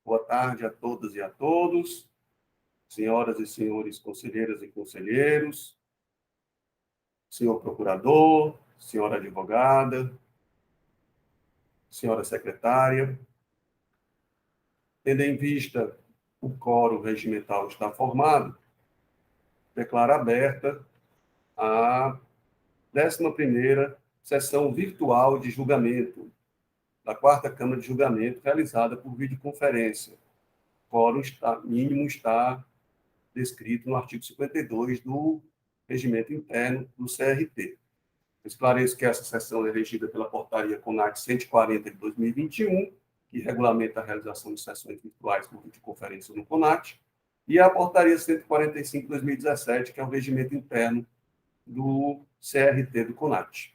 Boa tarde a todas e a todos, senhoras e senhores conselheiras e conselheiros, senhor procurador, senhora advogada, senhora secretária. Tendo em vista o quórum regimental está formado, declaro aberta a 11ª sessão virtual de julgamento da 4ª Câmara de Julgamento, realizada por videoconferência. O quórum mínimo está descrito no artigo 52 do Regimento Interno do CRT. Esclareço que essa sessão é regida pela Portaria CONAT 140 de 2021, que regulamenta a realização de sessões virtuais por videoconferência no CONAT, e a Portaria 145 de 2017, que é o Regimento Interno do CRT do CONAT.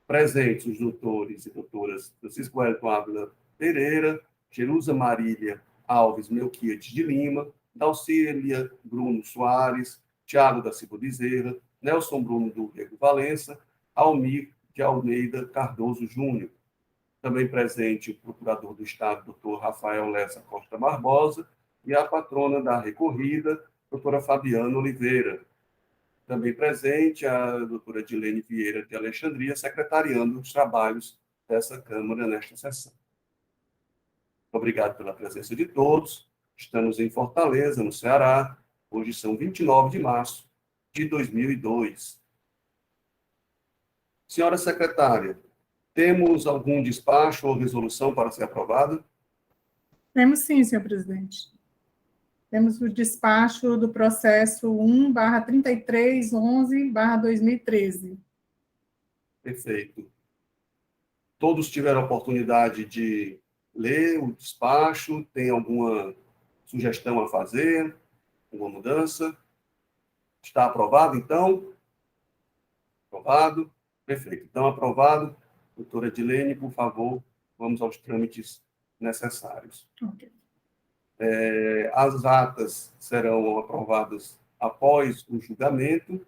Presentes os doutores e doutoras Francisco Wellington Ávila Pereira, Jerusa Marília Alves Melquiades de Lima, Dalcília Bruno Soares, Tiago da Silva Bezerra, Nelson Bruno do Rego Valença, Almir de Almeida Cardoso Júnior. Também presente o procurador do Estado, doutor Rafael Lessa Costa Barbosa, e a patrona da recorrida, doutora Fabiana Oliveira. Também presente a doutora Dilene Vieira de Alexandria, secretariando os trabalhos dessa Câmara nesta sessão. Obrigado pela presença de todos. Estamos em Fortaleza, no Ceará. Hoje são 29 de março de 2002. Senhora secretária, temos algum despacho ou resolução para ser aprovada? Temos sim, senhor presidente. Temos o despacho do processo 1/3311/2013. Perfeito. Todos tiveram a oportunidade de ler o despacho? Tem alguma sugestão a fazer? Alguma mudança? Está aprovado, então? Aprovado? Perfeito. Então, aprovado. Doutora Dilene, por favor, vamos aos trâmites necessários. Ok. As atas serão aprovadas após o julgamento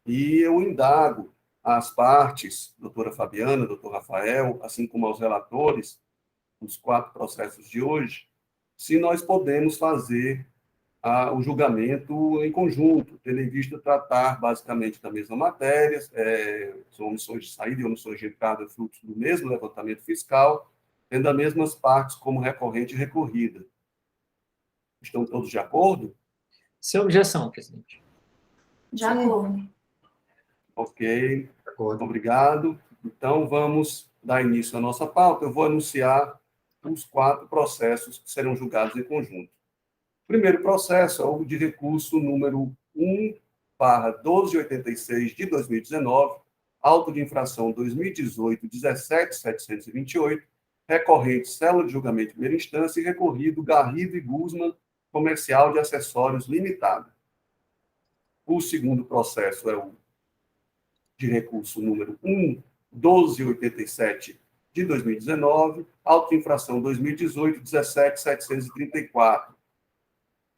e eu indago às partes, doutora Fabiana, doutor Rafael, assim como aos relatores, nos 4 processos de hoje, se nós podemos fazer o julgamento em conjunto, tendo em vista tratar basicamente da mesma matéria, são omissões de saída e omissões de entrada frutos do mesmo levantamento fiscal, tendo as mesmas partes como recorrente e recorrida. Estão todos de acordo? Sem objeção, presidente. De acordo. Ok, obrigado. Então, vamos dar início à nossa pauta. Eu vou anunciar os 4 processos que serão julgados em conjunto. O primeiro processo é o de recurso número 1/1286 de 2019, auto de infração 2018-17728, recorrente célula de julgamento de primeira instância e recorrido Garrido e Guzman, Comercial de Acessórios Limitada. O segundo processo é o de recurso número 1/1287 de 2019, auto de infração 2018-17734,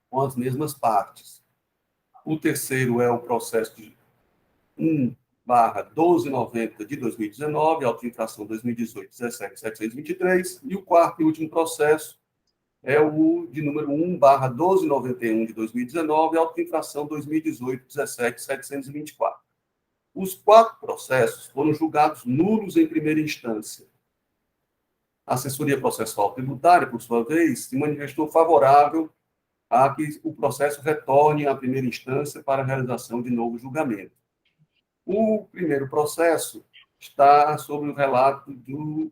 com as mesmas partes. O terceiro é o processo de 1/1290 de 2019, auto de infração 2018-17723, e o quarto e último processo é o de número 1/1291 de 2019, auto de infração 2018-17724. Os 4 processos foram julgados nulos em primeira instância. A assessoria processual tributária, por sua vez, se manifestou favorável a que o processo retorne à primeira instância para a realização de novo julgamento. O primeiro processo está sob o relato do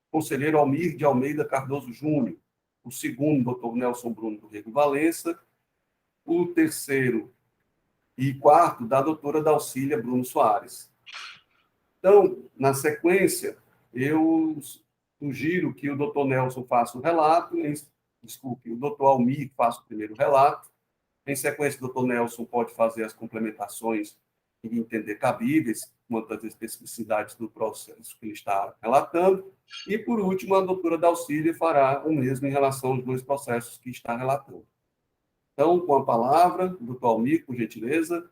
conselheiro Almir de Almeida Cardoso Júnior, o segundo, doutor Nelson Bruno do Rego Valença, o terceiro e quarto, da doutora Dalcília Bruno Soares. Então, na sequência, eu sugiro que o doutor Nelson faça o relato, o doutor Almir faça o primeiro relato, em sequência, o doutor Nelson pode fazer as complementações e entender cabíveis, quanto às especificidades do processo que ele está relatando, e, por último, a doutora Dalcília fará o mesmo em relação aos 2 processos que está relatando. Então, com a palavra, doutor Almir, por gentileza,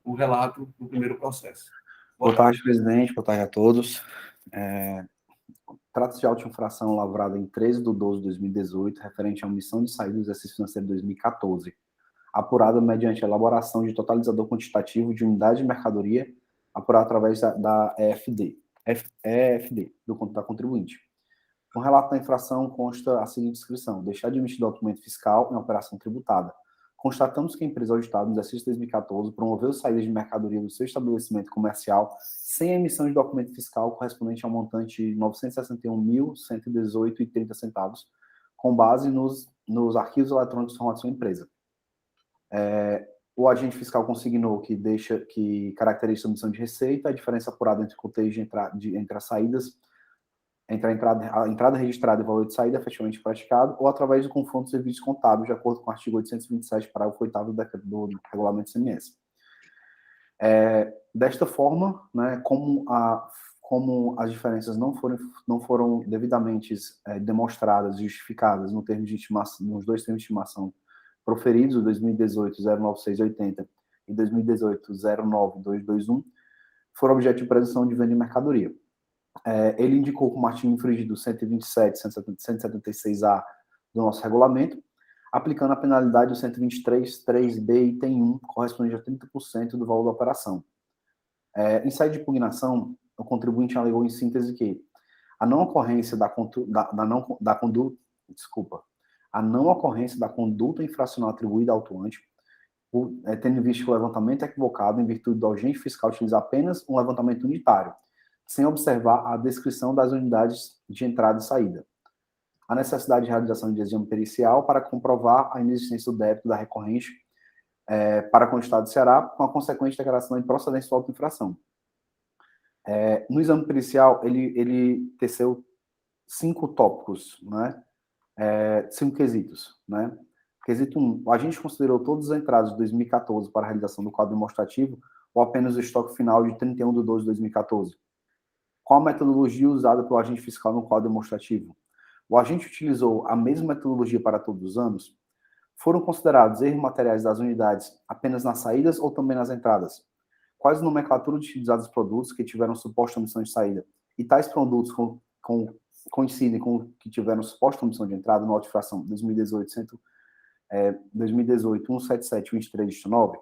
o relato do primeiro processo. Boa tarde, presidente. Boa tarde a todos. Trata-se de auto-infração lavrada em 13/12/2018, referente à omissão de saída do exercício financeiro de 2014, apurada mediante a elaboração de totalizador quantitativo de unidade de mercadoria, apurado através da EFD, da contribuinte. No relato da infração consta a seguinte descrição: deixar de emitir documento fiscal em operação tributada. Constatamos que a empresa auditada no exercício de 2014 promoveu saída de mercadoria do seu estabelecimento comercial sem a emissão de documento fiscal correspondente ao montante de R$ 961.118,30, com base nos arquivos eletrônicos de formação da empresa. O agente fiscal consignou que caracteriza a omissão de receita, a diferença apurada entre o cotejo entre as saídas, entre a entrada registrada e o valor de saída efetivamente praticado, ou através do confronto de serviços contábeis, de acordo com o artigo 827, parágrafo 8º do regulamento CMS. Desta forma, né, como as diferenças não foram devidamente demonstradas, justificadas nos dois termos de estimação proferidos, o 2018-09680 e 2018-09221, foram objeto de presunção de venda de mercadoria. Ele indicou como artigo infringido 127, 176A do nosso regulamento, aplicando a penalidade do 123, 3B, item 1, correspondente a 30% do valor da operação. Em saída de impugnação, o contribuinte alegou em síntese que a não ocorrência da conduta infracional atribuída ao autuante, tendo em vista que o levantamento é equivocado em virtude do agente fiscal utilizar apenas um levantamento unitário, sem observar a descrição das unidades de entrada e saída. A necessidade de realização de exame pericial para comprovar a inexistência do débito da recorrente para com o Estado do Ceará, com a consequente declaração de procedência da auto-infração. No exame pericial, ele teceu 5 tópicos, né? 5 quesitos, né? Quesito 1, o agente considerou todas as entradas de 2014 para a realização do quadro demonstrativo ou apenas o estoque final de 31/12/2014? Qual a metodologia usada pelo agente fiscal no quadro demonstrativo? O agente utilizou a mesma metodologia para todos os anos? Foram considerados erros materiais das unidades apenas nas saídas ou também nas entradas? Quais as nomenclaturas utilizadas dos produtos que tiveram suposta omissão de saída? E tais produtos coincidem com o que tiveram suposta omissão de entrada na auto-infração 2018, 177.23/9?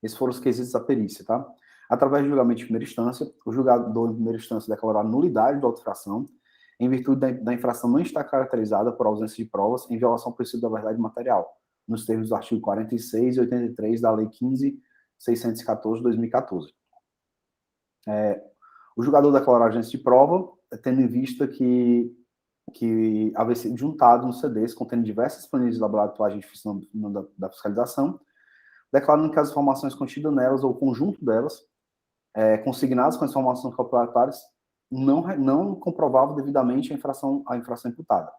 Esses foram os quesitos da perícia, tá? Através do julgamento de primeira instância, o julgador em primeira instância declarou a nulidade da auto-infração, em virtude da infração não estar caracterizada por ausência de provas em violação ao princípio da verdade material, nos termos do artigo 46 e 83 da Lei 15.614/2014. O julgador declarou a ausência de prova, tendo em vista que havia sido juntado no CDs contendo diversas planilhas elaboradas pelo agente fiscal da fiscalização, declarando que as informações contidas nelas, ou o conjunto delas, consignadas com as informações calculatórias, não comprovavam devidamente a infração imputada.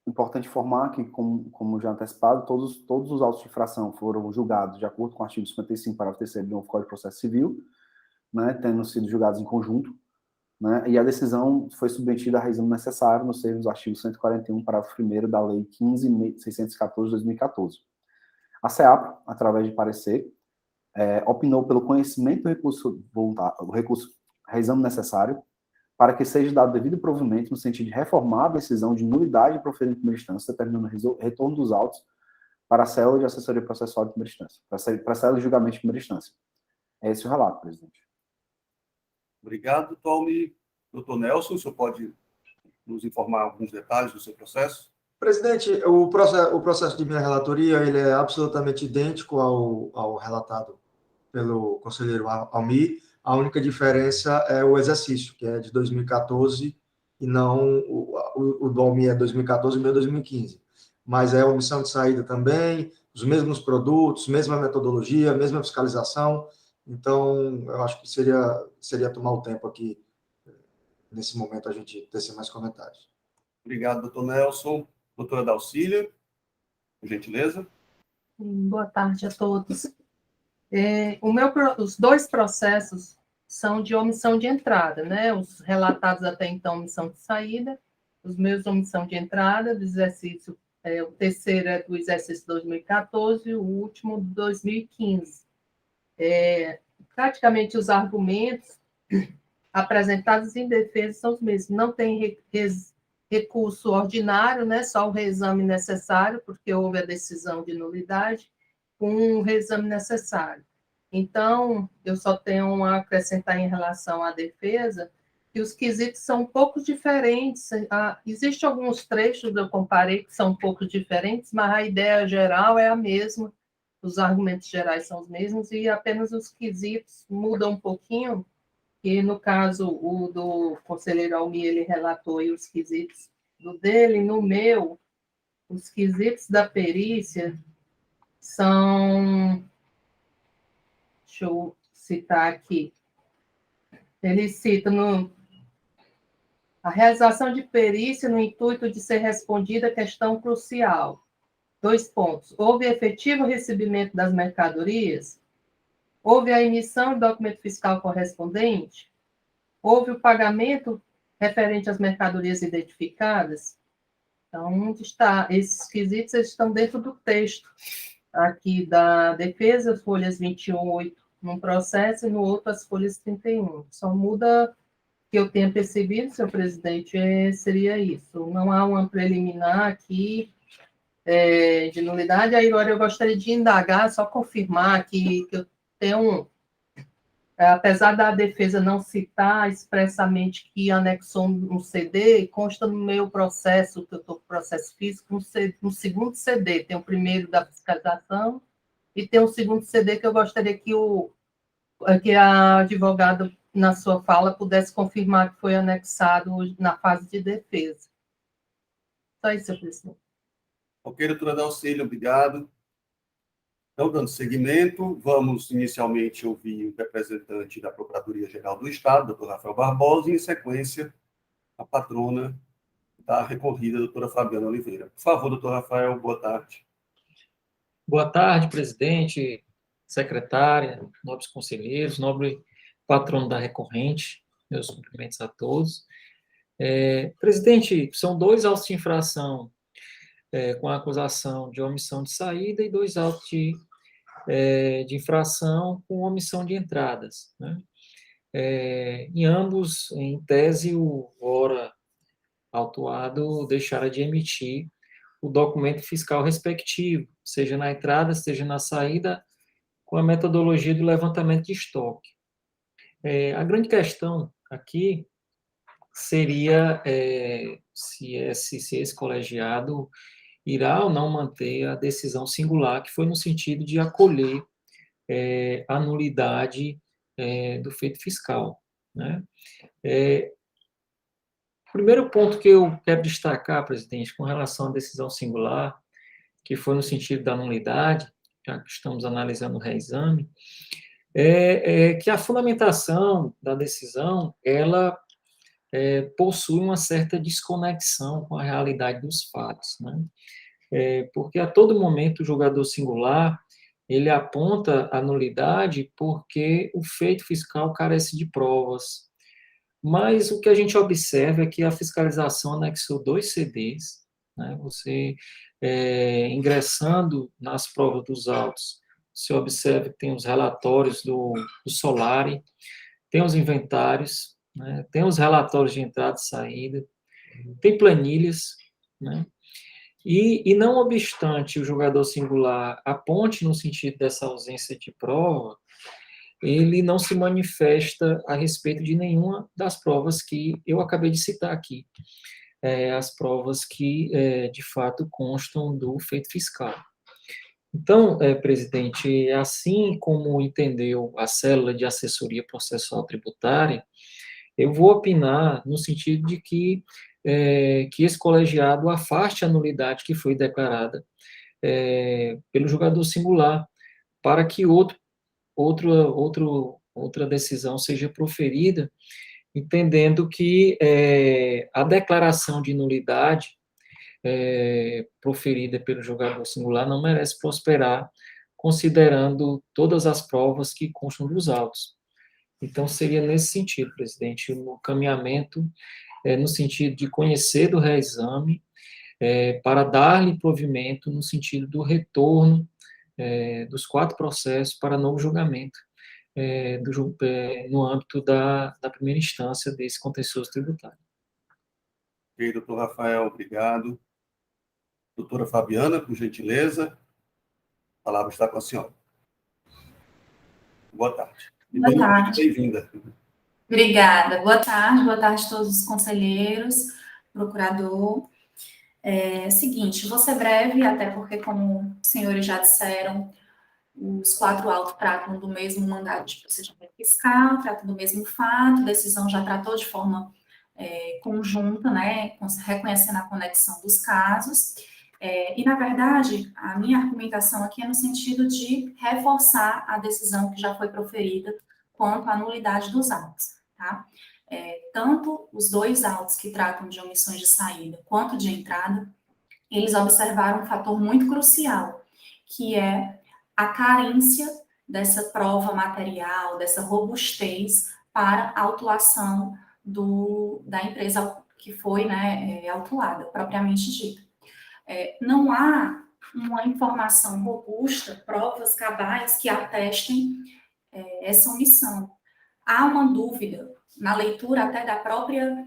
Importante informar que, como já antecipado, todos os autos de infração foram julgados de acordo com o artigo 55, parágrafo 3º do novo Código de Processo Civil, né, tendo sido julgados em conjunto, né, e a decisão foi submetida a reexame necessário nos termos do artigo 141, parágrafo 1º da Lei 15.614/2014. A SEAPRO, através de parecer, opinou pelo conhecimento do recurso reexame necessário para que seja dado devido provimento no sentido de reformar a decisão de nulidade proferida em primeira instância, determinando o retorno dos autos para a célula de assessoria processual de primeira instância, para a célula de julgamento de primeira instância. É esse o relato, presidente. Obrigado, Tome. Doutor Nelson, o senhor pode nos informar alguns detalhes do seu processo? Presidente, o processo de minha relatoria ele é absolutamente idêntico ao relatado pelo conselheiro Almir. A única diferença é o exercício, que é de 2014, e não o do Almir é 2014 e o meu 2015. Mas é omissão de saída também, os mesmos produtos, mesma metodologia, mesma fiscalização. Então, eu acho que seria tomar o tempo aqui, nesse momento, a gente tecer mais comentários. Obrigado, doutor Nelson. Doutora Dalcília, por gentileza. Boa tarde a todos. Os dois processos são de omissão de entrada, né? Os relatados até então, omissão de saída, os meus, omissão de entrada, do exercício, o terceiro é do exercício 2014 e o último, 2015. praticamente os argumentos apresentados em defesa são os mesmos. Não tem recurso ordinário, né? Só o reexame necessário, porque houve a decisão de nulidade, com o reexame necessário. Então, eu só tenho a acrescentar em relação à defesa, que os quesitos são um pouco diferentes. Existem alguns trechos, eu comparei, que são um pouco diferentes, mas a ideia geral é a mesma, os argumentos gerais são os mesmos, e apenas os quesitos mudam um pouquinho, e no caso, o do conselheiro Almir, ele relatou aí os quesitos do dele, no meu, os quesitos da perícia são... Deixa eu citar aqui. Ele cita a realização de perícia no intuito de ser respondida a questão crucial. 2 pontos. Houve efetivo recebimento das mercadorias? Houve a emissão de documento fiscal correspondente? Houve o pagamento referente às mercadorias identificadas? Então, onde está? Esses quesitos estão dentro do texto aqui da defesa, folhas 21, 8 num processo e no outro as folhas 31. Só muda, que eu tenha percebido, senhor presidente, seria isso. Não há uma preliminar aqui de nulidade. Aí agora eu gostaria de indagar, só confirmar que eu tenho, apesar da defesa não citar expressamente que anexou um CD, consta no meu processo, que eu estou com processo físico, um segundo CD. Tem o primeiro da fiscalização e tem um segundo CD que eu gostaria que a advogada, na sua fala, pudesse confirmar que foi anexado na fase de defesa. Só isso, senhor presidente. Ok, doutora Dalcília, obrigado. Então, dando seguimento, vamos inicialmente ouvir o representante da Procuradoria-Geral do Estado, doutor Rafael Barbosa, e, em sequência, a patrona da recorrida, doutora Fabiana Oliveira. Por favor, doutor Rafael, boa tarde. Boa tarde, presidente, secretária, nobres conselheiros, nobre patrono da recorrente, meus cumprimentos a todos. Presidente, são 2 autos de infração com a acusação de omissão de saída e 2 autos de infração com omissão de entradas, né? Em ambos, em tese, o ora autuado deixara de emitir o documento fiscal respectivo, seja na entrada, seja na saída, com a metodologia do levantamento de estoque. A grande questão aqui seria se esse colegiado irá ou não manter a decisão singular, que foi no sentido de acolher a nulidade do feito fiscal, né? O primeiro ponto que eu quero destacar, presidente, com relação à decisão singular, que foi no sentido da nulidade, já que estamos analisando o reexame, é que a fundamentação da decisão, ela possui uma certa desconexão com a realidade dos fatos, né? Porque a todo momento o julgador singular, ele aponta a nulidade porque o feito fiscal carece de provas. Mas o que a gente observa é que a fiscalização anexou 2 CDs, né? Você, ingressando nas provas dos autos, você observa que tem os relatórios do Solari, tem os inventários, né? Tem os relatórios de entrada e saída, tem planilhas, né? E não obstante o julgador singular aponte no sentido dessa ausência de prova, ele não se manifesta a respeito de nenhuma das provas que eu acabei de citar aqui, as provas que, de fato, constam do feito fiscal. Então, presidente, assim como entendeu a célula de assessoria processual tributária, eu vou opinar no sentido de que esse colegiado afaste a nulidade que foi declarada pelo julgador singular, para que outra decisão seja proferida, entendendo que a declaração de nulidade proferida pelo julgador singular não merece prosperar, considerando todas as provas que constam dos autos. Então, seria nesse sentido, presidente, o caminhamento no sentido de conhecer do reexame, para dar-lhe provimento no sentido do retorno dos 4 processos para novo julgamento no âmbito da primeira instância desse contencioso tributário. Ok, doutor Rafael, obrigado. Doutora Fabiana, por gentileza, a palavra está com a senhora. Boa tarde. Boa tarde. Bem-vinda. Obrigada. Boa tarde a todos os conselheiros, procurador. Seguinte, vou ser breve, até porque, como os senhores já disseram, os 4 autos tratam do mesmo mandado de procedimento fiscal, tratam do mesmo fato, a decisão já tratou de forma conjunta, né, reconhecendo a conexão dos casos. E, na verdade, a minha argumentação aqui é no sentido de reforçar a decisão que já foi proferida quanto à nulidade dos autos, tá? Tanto os 2 autos que tratam de omissões de saída quanto de entrada, eles observaram um fator muito crucial, que é a carência dessa prova material, dessa robustez para a autuação da empresa que foi, né, autuada, propriamente dita. Não há uma informação robusta, provas cabais que atestem essa omissão. Há uma dúvida na leitura até da própria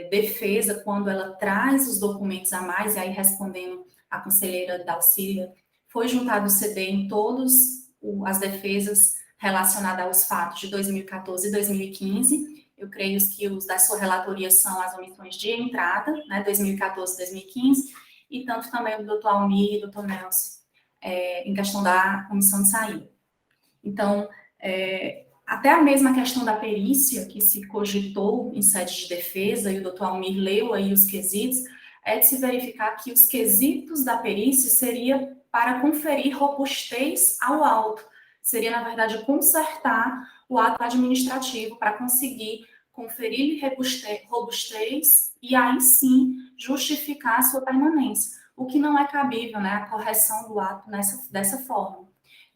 defesa, quando ela traz os documentos a mais, e aí respondendo a conselheira Dalcília, foi juntado o CD em todas as defesas relacionadas aos fatos de 2014 e 2015. Eu creio que os da sua relatoria são as omissões de entrada, né, 2014 e 2015, e tanto também o doutor Almir e o doutor Nelson, em questão da omissão de saída. Então, até a mesma questão da perícia, que se cogitou em sede de defesa, e o doutor Almir leu aí os quesitos, é de se verificar que os quesitos da perícia seria para conferir robustez ao auto. Seria, na verdade, consertar o ato administrativo para conseguir conferir robustez e aí sim justificar a sua permanência, o que não é cabível, né, a correção do ato dessa forma.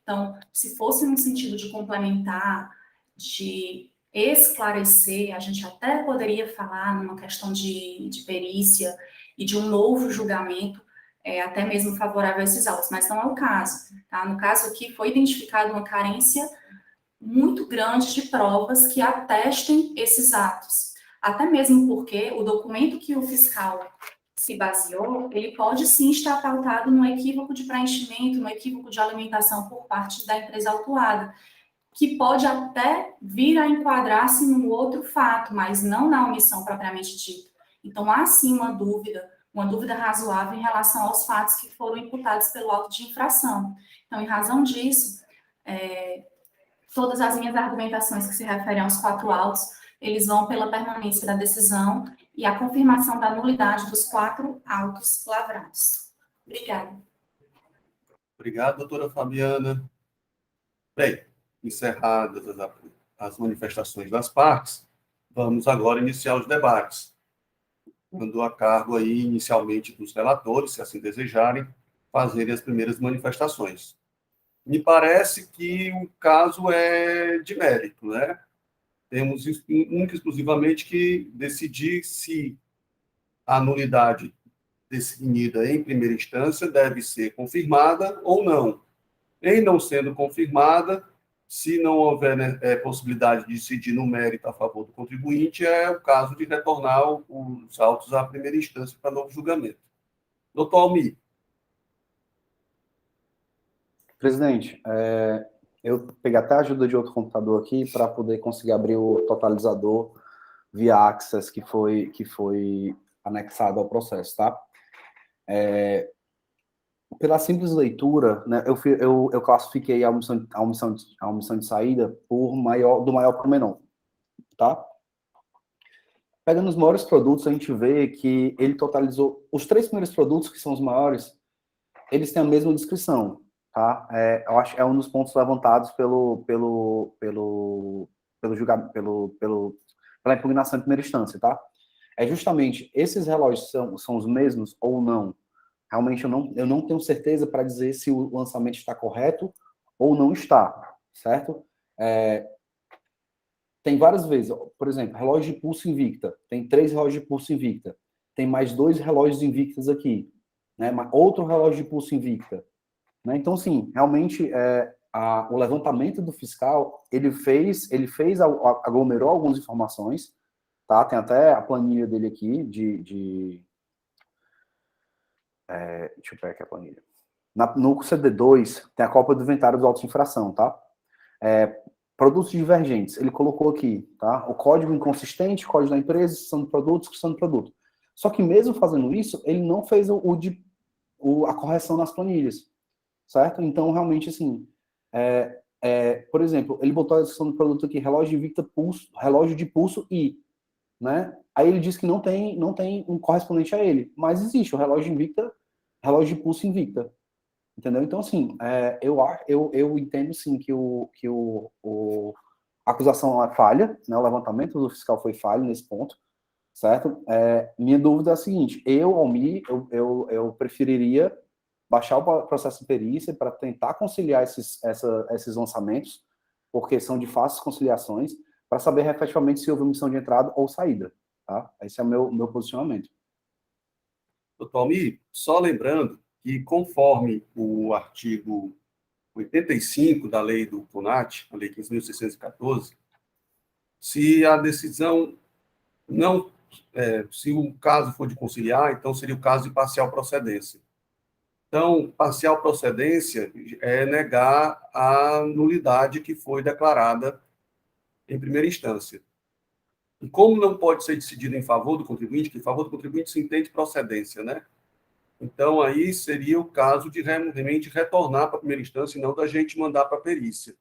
Então, se fosse no sentido de complementar, de esclarecer, a gente até poderia falar numa questão de perícia e de um novo julgamento, até mesmo favorável a esses autos, mas não é o caso. Tá? No caso aqui, foi identificada uma carência muito grande de provas que atestem esses atos. Até mesmo porque o documento que o fiscal se baseou, ele pode sim estar pautado no equívoco de preenchimento, no equívoco de alimentação por parte da empresa autuada, que pode até vir a enquadrar-se num outro fato, mas não na omissão propriamente dita. Então, há sim uma dúvida razoável em relação aos fatos que foram imputados pelo auto de infração. Então, em razão disso, todas as minhas argumentações que se referem aos 4 autos, eles vão pela permanência da decisão e a confirmação da nulidade dos 4 autos lavrados. Obrigada. Obrigado, doutora Fabiana. Bem, encerradas as manifestações das partes, vamos agora iniciar os debates, dando a cargo aí, inicialmente, dos relatores, se assim desejarem, fazerem as primeiras manifestações. Me parece que o caso é de mérito, né? Temos única e exclusivamente que decidir se a nulidade definida em primeira instância deve ser confirmada ou não. Em não sendo confirmada, se não houver possibilidade de decidir no mérito a favor do contribuinte, é o caso de retornar os autos à primeira instância para novo julgamento. Doutor Almir. Presidente, eu peguei até a ajuda de outro computador aqui para poder conseguir abrir o totalizador via Access que foi anexado ao processo, tá? Pela simples leitura, né, eu classifiquei a omissão de saída do maior para o menor, tá? Pegando os maiores produtos, a gente vê que ele totalizou os 3 primeiros produtos, que são os maiores, eles têm a mesma descrição, tá? Eu acho que é um dos pontos levantados pela impugnação em primeira instância, tá? É justamente, esses relógios são os mesmos ou não? Realmente eu não tenho certeza para dizer se o lançamento está correto ou não está, certo? Tem várias vezes, por exemplo, relógio de pulso Invicta, tem 3 relógios de pulso Invicta, tem mais 2 relógios Invictas aqui, né? Outro relógio de pulso Invicta, né? Então, sim, realmente, o levantamento do fiscal, ele aglomerou algumas informações, tá? Tem até a planilha dele aqui, deixa eu pegar aqui a planilha. No CD2, tem a cópia do inventário dos autos de infração, tá? Produtos divergentes, ele colocou aqui, tá? O código inconsistente, código da empresa, descrição do produto, descrição do produto. Só que mesmo fazendo isso, ele não fez a correção nas planilhas, certo? Então, realmente, assim, por exemplo, ele botou a descrição do produto aqui, relógio Invicta pulso, relógio de pulso I, né? Aí ele diz que não tem um correspondente a ele, mas existe o relógio Invicta, relógio de pulso Invicta, entendeu? Então, assim, eu entendo, sim, que a acusação é falha, né? O levantamento do fiscal foi falho nesse ponto, certo? Minha dúvida é a seguinte, Almir, eu preferiria baixar o processo de perícia para tentar conciliar esses lançamentos, porque são de fáceis conciliações, para saber efetivamente se houve omissão de entrada ou saída, tá? Esse é o meu posicionamento. Doutor Almir, só lembrando que, conforme o artigo 85 da lei do CONAT, a lei 15.614, se a decisão não, se o caso for de conciliar, então seria o caso de parcial procedência. Então, parcial procedência é negar a nulidade que foi declarada em primeira instância. E como não pode ser decidido em favor do contribuinte, que em favor do contribuinte se entende procedência, né? Então, aí seria o caso de realmente retornar para a primeira instância e não da gente mandar para a perícia.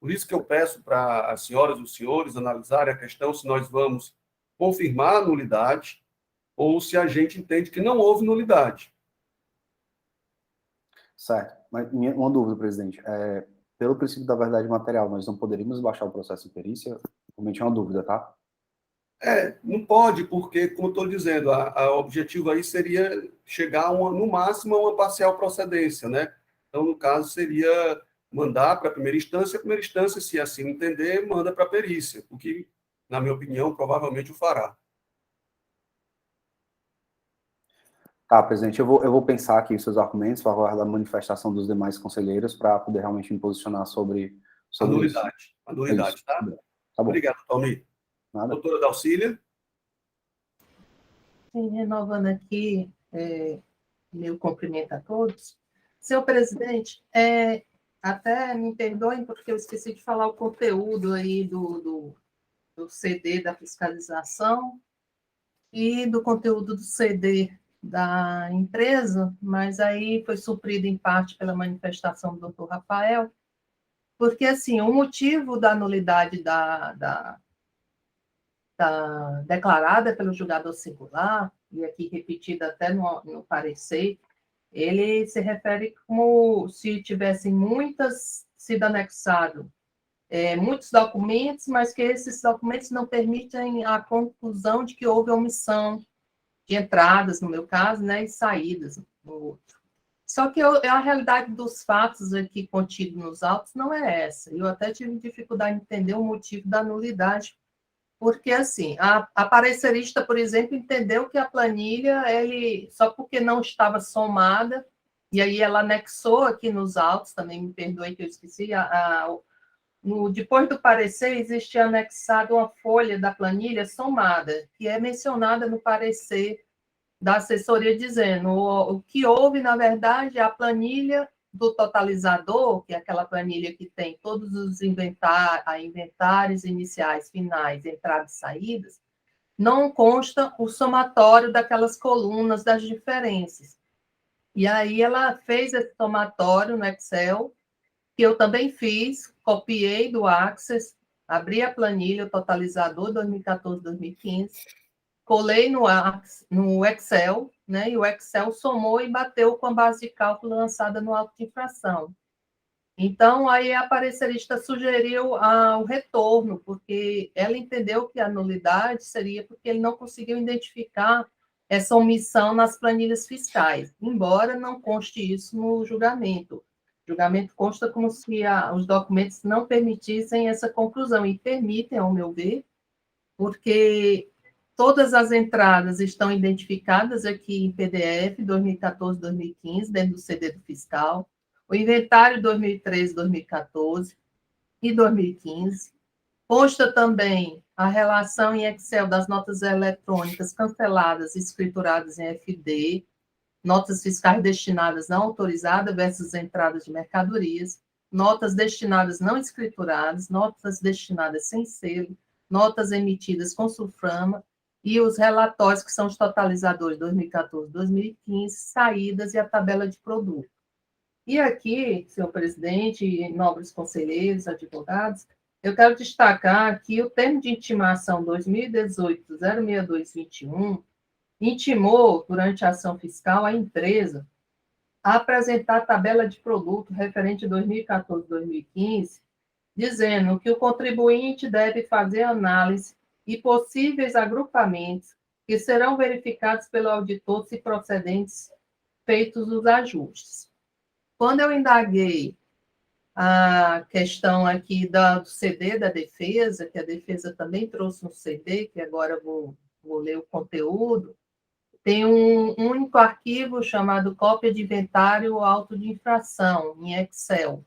Por isso que eu peço para as senhoras e os senhores analisarem a questão se nós vamos confirmar a nulidade ou se a gente entende que não houve nulidade. Certo. Mas uma dúvida, presidente. Pelo princípio da verdade material, nós não poderíamos baixar o processo de perícia? Realmente é uma dúvida, tá? Não pode, porque, como eu estou dizendo, o objetivo aí seria chegar, no máximo, a uma parcial procedência, né? Então, no caso, seria mandar para a primeira instância, se assim entender, manda para a perícia, o que, na minha opinião, provavelmente o fará. Tá, presidente, eu vou pensar aqui os seus argumentos, vou aguardar a manifestação dos demais conselheiros para poder realmente me posicionar sobre A isso. nulidade, tá? Tá bom. Obrigado, Tommy. Nada. Doutora Dalcília? Sim, renovando aqui, meu cumprimento a todos. Senhor presidente, até me perdoem porque eu esqueci de falar o conteúdo aí do CD da fiscalização e do conteúdo do CD da empresa, mas aí foi suprido em parte pela manifestação do doutor Rafael, porque, assim, o motivo da nulidade declarada pelo julgador singular, e aqui repetida até no parecer, ele se refere como se tivessem sido anexados muitos documentos, mas que esses documentos não permitem a conclusão de que houve omissão de entradas, no meu caso, né, e saídas no outro. Só que a realidade dos fatos aqui contidos nos autos não é essa. Eu até tive dificuldade em entender o motivo da nulidade, porque, assim, a parecerista, por exemplo, entendeu que a planilha, só porque não estava somada, e aí ela anexou aqui nos autos, também me perdoe que eu esqueci, depois do parecer, existe anexado uma folha da planilha somada, que é mencionada no parecer da assessoria, dizendo o que houve, na verdade, a planilha do totalizador, que é aquela planilha que tem todos os inventários iniciais, finais, entradas e saídas, não consta o somatório daquelas colunas das diferenças. E aí ela fez esse somatório no Excel, que eu também fiz, copiei do Access, abri a planilha, o totalizador 2014-2015, colei no Excel, né, e o Excel somou e bateu com a base de cálculo lançada no auto de infração. Então, aí a parecerista sugeriu o retorno, porque ela entendeu que a nulidade seria porque ele não conseguiu identificar essa omissão nas planilhas fiscais, embora não conste isso no julgamento. O julgamento consta como se os documentos não permitissem essa conclusão, e permitem, ao meu ver, porque todas as entradas estão identificadas aqui em PDF, 2014-2015, dentro do CD do fiscal. o inventário 2013, 2014 e 2015. Consta também a relação em Excel das notas eletrônicas canceladas e escrituradas em FD, notas fiscais destinadas não autorizadas versus entradas de mercadorias, notas destinadas não escrituradas, notas destinadas sem selo, notas emitidas com sulframa e os relatórios que são os totalizadores 2014, 2015, saídas e a tabela de produto. E aqui, senhor presidente, nobres conselheiros, advogados, eu quero destacar que o termo de intimação 2018-06221 intimou, durante a ação fiscal, a empresa a apresentar a tabela de produto referente a 2014-2015, dizendo que o contribuinte deve fazer análise e possíveis agrupamentos que serão verificados pelo auditor se procedentes feitos os ajustes. Quando eu indaguei a questão aqui do CD da defesa, que a defesa também trouxe um CD, que agora eu vou ler o conteúdo, tem um único arquivo chamado cópia de inventário auto de infração, em Excel.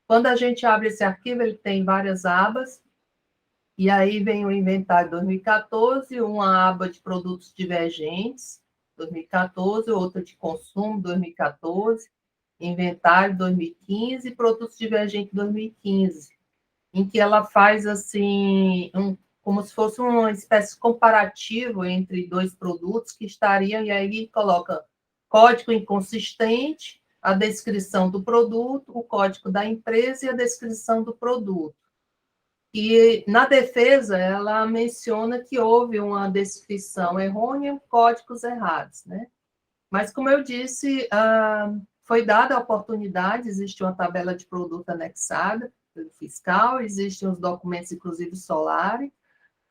Quando a gente abre esse arquivo, ele tem várias abas, e aí vem o inventário 2014, uma aba de produtos divergentes, 2014, outra de consumo, 2014, inventário 2015, produtos divergentes 2015, em que ela faz assim, como se fosse uma espécie de comparativo entre dois produtos que estariam, e aí coloca código inconsistente, a descrição do produto, o código da empresa e a descrição do produto. E na defesa, ela menciona que houve uma descrição errônea, códigos errados, né? Mas, como eu disse, foi dada a oportunidade, existe uma tabela de produto anexada pelo fiscal, existem os documentos, inclusive Solari,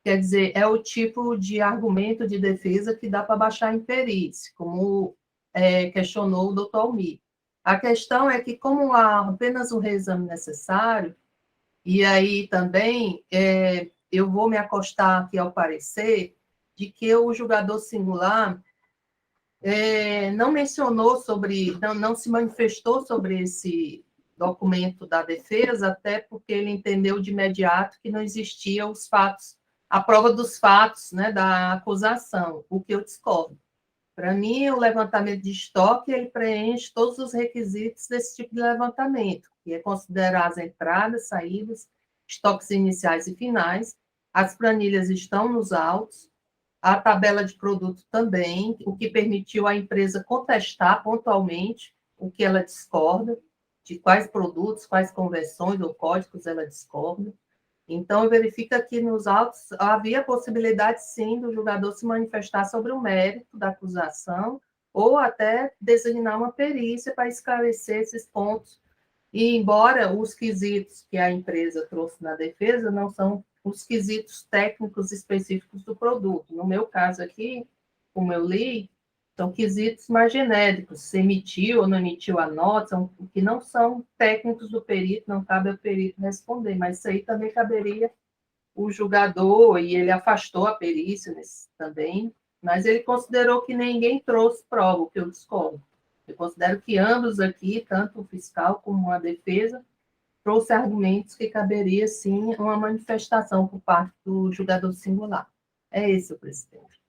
quer dizer, é o tipo de argumento de defesa que dá para baixar em perícia, como questionou o doutor Almir. A questão é que, como há apenas um reexame necessário, e aí também eu vou me acostar aqui ao parecer de que o julgador singular não mencionou sobre, não se manifestou sobre esse documento da defesa, até porque ele entendeu de imediato que não existia os fatos, a prova dos fatos, né, da acusação, o que eu discordo. Para mim, o levantamento de estoque, ele preenche todos os requisitos desse tipo de levantamento, que é considerar as entradas, saídas, estoques iniciais e finais, as planilhas estão nos autos, a tabela de produto também, o que permitiu à empresa contestar pontualmente o que ela discorda, de quais produtos, quais conversões ou códigos ela discorda. Então, verifica que nos autos havia a possibilidade, sim, do julgador se manifestar sobre o mérito da acusação ou até designar uma perícia para esclarecer esses pontos. E, embora os quesitos que a empresa trouxe na defesa não são os quesitos técnicos específicos do produto. No meu caso aqui, como eu li, são quesitos mais genéricos, se emitiu ou não emitiu a nota, que não são técnicos do perito, não cabe ao perito responder, mas isso aí também caberia o julgador, e ele afastou a perícia também, mas ele considerou que ninguém trouxe prova, o que eu discordo. Eu considero que ambos aqui, tanto o fiscal como a defesa, trouxe argumentos que caberia, sim, uma manifestação por parte do julgador singular. É esse o presidente.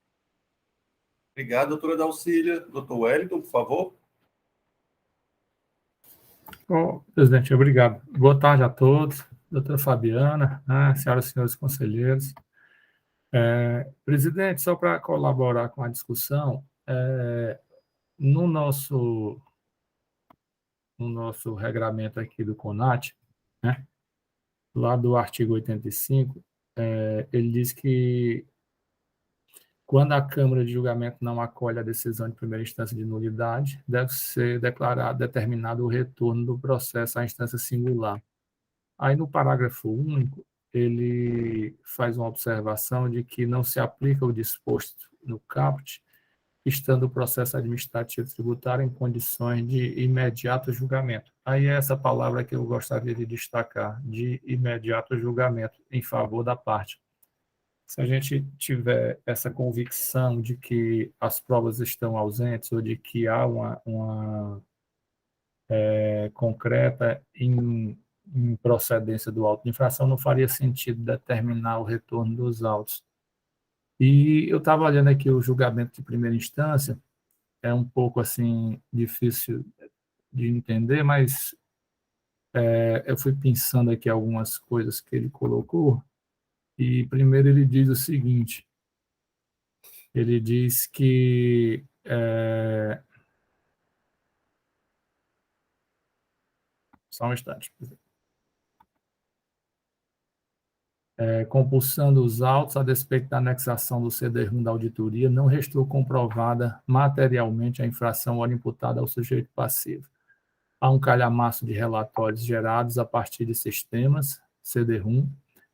Obrigado, doutora Dalcília. Doutor Wellington, por favor. Presidente, obrigado. Boa tarde a todos. Doutora Fabiana, senhoras e senhores conselheiros. Presidente, só para colaborar com a discussão, no nosso regramento aqui do CONAT, né, lá do artigo 85, ele diz que quando a Câmara de Julgamento não acolhe a decisão de primeira instância de nulidade, deve ser determinado o retorno do processo à instância singular. Aí, no parágrafo único, ele faz uma observação de que não se aplica o disposto no caput, estando o processo administrativo tributário em condições de imediato julgamento. Aí é essa palavra que eu gostaria de destacar, de imediato julgamento, em favor da parte. Se a gente tiver essa convicção de que as provas estão ausentes ou de que há uma concreta em procedência do auto de infração, não faria sentido determinar o retorno dos autos. E eu estava olhando aqui o julgamento de primeira instância, é um pouco assim difícil de entender, mas eu fui pensando aqui algumas coisas que ele colocou, e primeiro ele diz o seguinte, ele diz que só um instante. Compulsando os autos, a despeito da anexação do CD-RUM da auditoria, não restou comprovada materialmente a infração ora imputada ao sujeito passivo. Há um calhamaço de relatórios gerados a partir de sistemas, CD-RUM,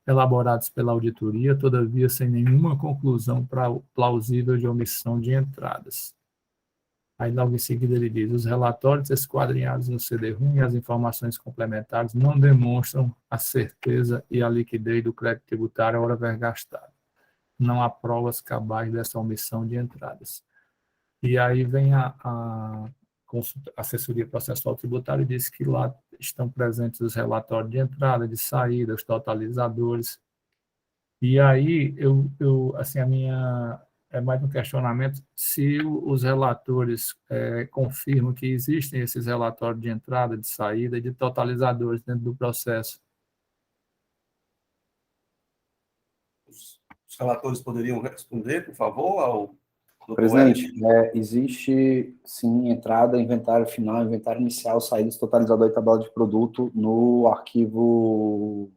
elaborados pela auditoria, todavia sem nenhuma conclusão plausível de omissão de entradas. Aí, logo em seguida, ele diz, os relatórios esquadrinhados no CD-RUM e as informações complementares não demonstram a certeza e a liquidez do crédito tributário à hora ver gastado. Não há provas cabais dessa omissão de entradas. E aí vem a assessoria processual tributária e diz que lá estão presentes os relatórios de entrada, de saída, os totalizadores. E aí, assim, a minha... é mais um questionamento se os relatores confirmam que existem esses relatórios de entrada, de saída e de totalizadores dentro do processo. Os relatores poderiam responder, por favor, ao doutor Presidente, existe, sim, entrada, inventário final, inventário inicial, saídas, totalizador e tabela de produto no arquivo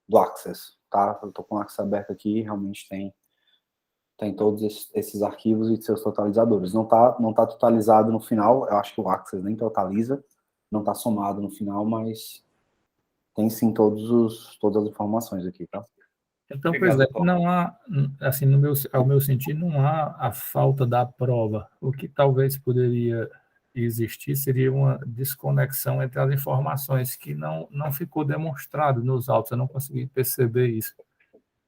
do Access, tá? Eu estou com o Access aberto aqui, realmente tem todos esses arquivos e seus totalizadores. Não tá totalizado no final, eu acho que o Access nem totaliza, não está somado no final, mas tem sim todas as informações aqui, tá? Então, Obrigado, presidente, Tom. não há, assim, ao meu sentir, não há a falta da prova. O que talvez poderia existir seria uma desconexão entre as informações que não ficou demonstrado nos autos, eu não consegui perceber isso.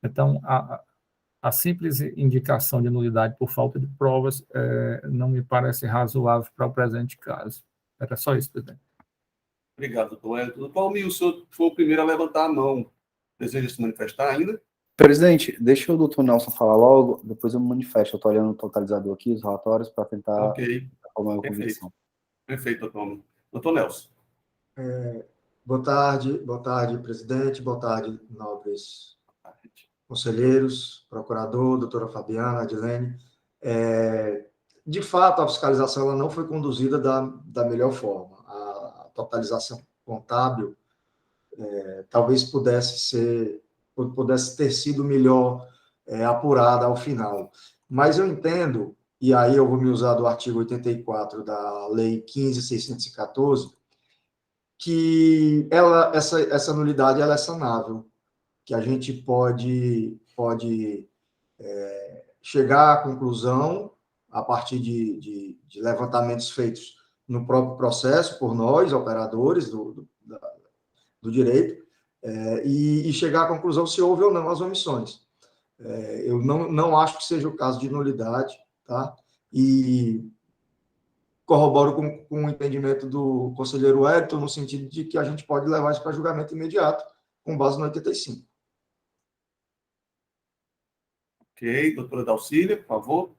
Então, a simples indicação de nulidade por falta de provas não me parece razoável para o presente caso. Era só isso, presidente. Obrigado, doutor Wellington. Doutor Almir, o senhor foi o primeiro a levantar a mão. Deseja se manifestar ainda? Presidente, deixa o doutor Nelson falar logo, depois eu me manifesto. Eu estou olhando o totalizador aqui, os relatórios, para tentar Ok, formar uma perfeito. convicção. Perfeito, doutor Almir. Doutor Nelson. Boa tarde, presidente, boa tarde, nobres conselheiros, procurador, doutora Fabiana, Adilene. De fato, a fiscalização ela não foi conduzida da melhor forma. A totalização contábil talvez pudesse ter sido melhor apurada ao final. Mas eu entendo, e aí eu vou me usar do artigo 84 da Lei 15.614, que essa nulidade ela é sanável, que a gente pode chegar à conclusão a partir de levantamentos feitos no próprio processo por nós, operadores do direito, e chegar à conclusão se houve ou não as omissões. Eu não acho que seja o caso de nulidade, tá? E corroboro com o entendimento do conselheiro Wellington, no sentido de que a gente pode levar isso para julgamento imediato, com base no 85. Ok, doutora Dalcília, por favor.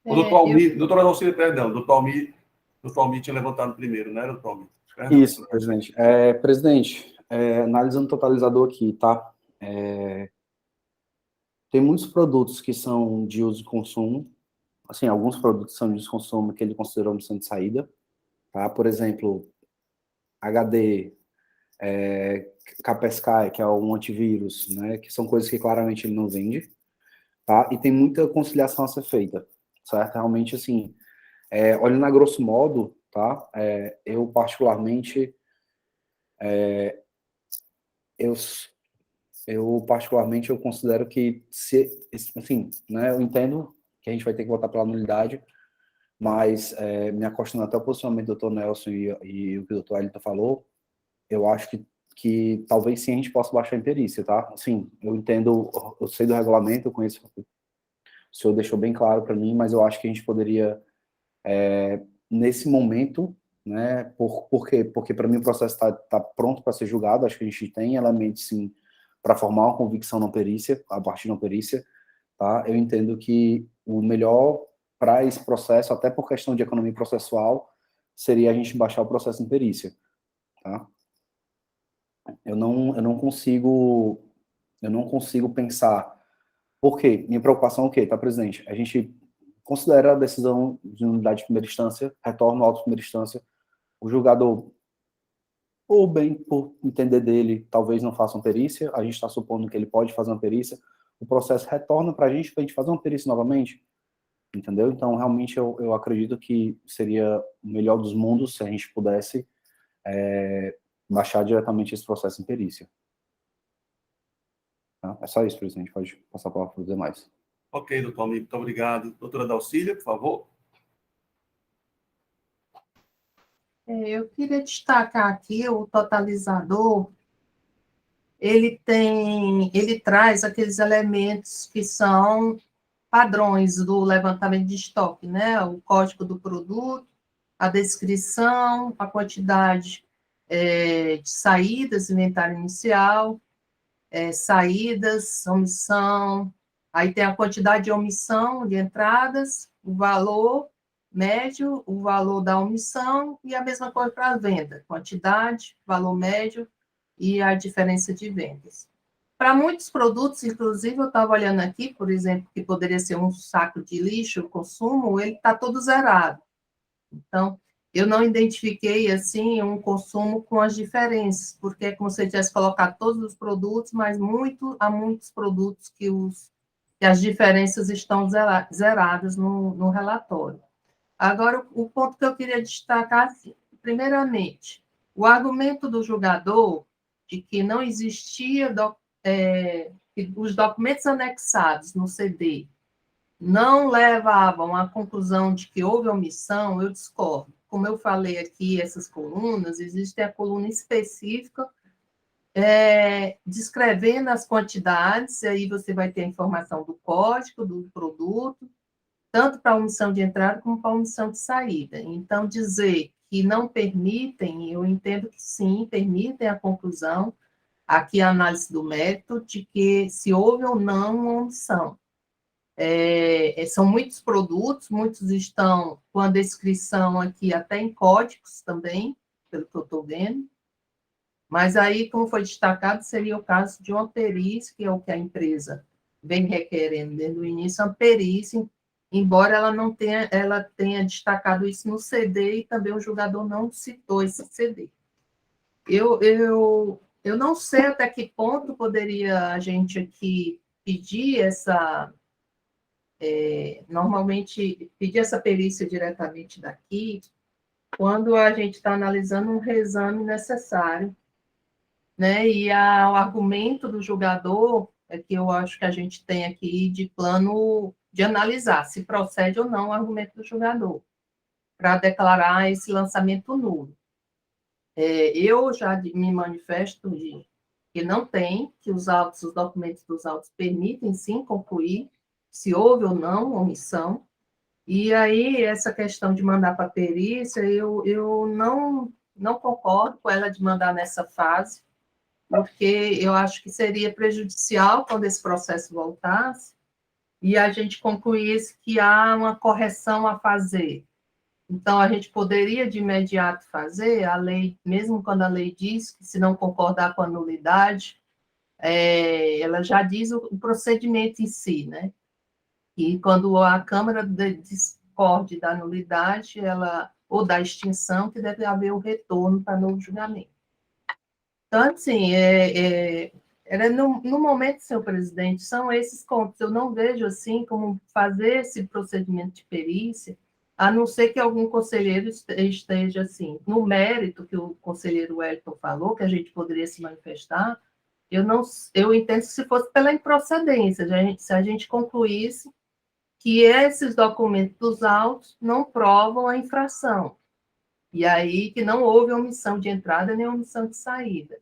O doutor Almir, doutora Dalcília, perdão, doutor Almir tinha levantado primeiro, né, doutor Almir? Perdão. Isso, presidente. Presidente, analisando o totalizador aqui, tá? Tem muitos produtos que são de uso e consumo, assim, alguns produtos são de uso e consumo que ele considerou omissão de saída, tá? Por exemplo, HD, Kaspersky, que é um antivírus, né? Que são coisas que claramente ele não vende, tá? E tem muita conciliação a ser feita, certo? Realmente, assim, olhando a grosso modo, tá? Eu particularmente eu considero que, assim, né, eu entendo que a gente vai ter que votar pela nulidade, mas me acostando até o posicionamento do Dr. Nelson e o que o Dr. Wellington falou, eu acho que talvez sim a gente possa baixar a imperícia, tá? Assim, eu entendo, eu sei do regulamento, eu conheço, o senhor deixou bem claro para mim, mas eu acho que a gente poderia Nesse momento, né, por quê? Porque para mim o processo está pronto para ser julgado, acho que a gente tem elementos, sim, para formar uma convicção na perícia, a partir da perícia, tá? Eu entendo que o melhor para esse processo, até por questão de economia processual, seria a gente baixar o processo em perícia, tá? Eu não consigo pensar. Por quê? Minha preocupação é o quê, tá, presidente? A gente considera a decisão de unidade de primeira instância, retorno ao auto de primeira instância, o julgador, ou bem por entender dele, talvez não faça uma perícia, a gente está supondo que ele pode fazer uma perícia, o processo retorna para a gente fazer uma perícia novamente, entendeu? Então, realmente, eu acredito que seria o melhor dos mundos se a gente pudesse baixar diretamente esse processo em perícia. Tá? É só isso, presidente. Pode passar a palavra para os demais. Ok, doutor Almir, muito obrigado. Doutora Dalcília, por favor. Eu queria destacar aqui o totalizador, ele traz aqueles elementos que são padrões do levantamento de estoque, né? O código do produto, a descrição, a quantidade de saídas, inventário inicial, saídas, omissão, aí tem a quantidade de omissão de entradas, o valor médio, o valor da omissão e a mesma coisa para a venda, quantidade, valor médio e a diferença de vendas. Para muitos produtos, inclusive, eu estava olhando aqui, por exemplo, que poderia ser um saco de lixo, consumo, ele está todo zerado. Então, eu não identifiquei, assim, um consumo com as diferenças, porque é como se eu tivesse colocado todos os produtos, mas há muitos produtos que as diferenças estão zeradas no relatório. Agora, o ponto que eu queria destacar, assim, primeiramente, o argumento do julgador de que não existia, que os documentos anexados no CD não levavam à conclusão de que houve omissão, eu discordo. Como eu falei aqui, essas colunas, existe a coluna específica descrevendo as quantidades, e aí você vai ter a informação do código, do produto, tanto para a omissão de entrada como para a omissão de saída. Então, dizer que não permitem, eu entendo que sim, permitem a conclusão, aqui a análise do mérito, de que se houve ou não uma omissão. São muitos produtos, muitos estão com a descrição aqui até em códigos também, pelo que eu estou vendo, mas aí, como foi destacado, seria o caso de uma perícia, que é o que a empresa vem requerendo desde o início, uma perícia, embora ela tenha destacado isso no CD, e também o julgador não citou esse CD. Eu não sei até que ponto poderia a gente aqui pedir normalmente, pedir essa perícia diretamente daqui, quando a gente está analisando um reexame necessário, né? E o argumento do julgador é que eu acho que a gente tem aqui de plano de analisar se procede ou não o argumento do julgador, para declarar esse lançamento nulo. Eu já me manifesto que não tem, que os documentos dos autos permitem, sim, concluir se houve ou não omissão, e aí essa questão de mandar para a perícia, eu não concordo com ela de mandar nessa fase, porque eu acho que seria prejudicial quando esse processo voltasse e a gente concluísse que há uma correção a fazer. Então, a gente poderia de imediato fazer, a lei, mesmo quando a lei diz que se não concordar com a nulidade, ela já diz o procedimento em si, né? E quando a Câmara discorde da nulidade, ou da extinção, que deve haver o retorno para novo julgamento. Então, assim, no momento, senhor presidente, são esses pontos. Eu não vejo, assim, como fazer esse procedimento de perícia, a não ser que algum conselheiro esteja, assim, no mérito que o conselheiro Wellington falou, que a gente poderia se manifestar, eu entendo que se fosse pela improcedência, se a gente concluísse que esses documentos dos autos não provam a infração, e aí que não houve omissão de entrada nem omissão de saída.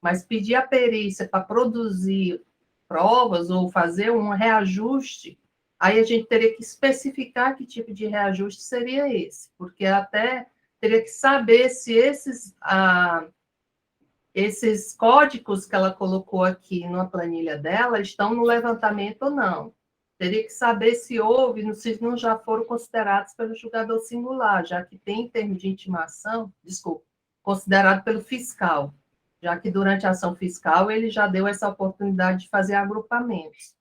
Mas pedir a perícia para produzir provas ou fazer um reajuste Aí a gente teria que especificar que tipo de reajuste seria esse, porque até teria que saber se esses códigos que ela colocou aqui na planilha dela estão no levantamento ou não. Teria que saber se houve, se não já foram considerados pelo julgador singular, já que tem em termos de intimação, desculpa, considerado pelo fiscal, já que durante a ação fiscal ele já deu essa oportunidade de fazer agrupamentos.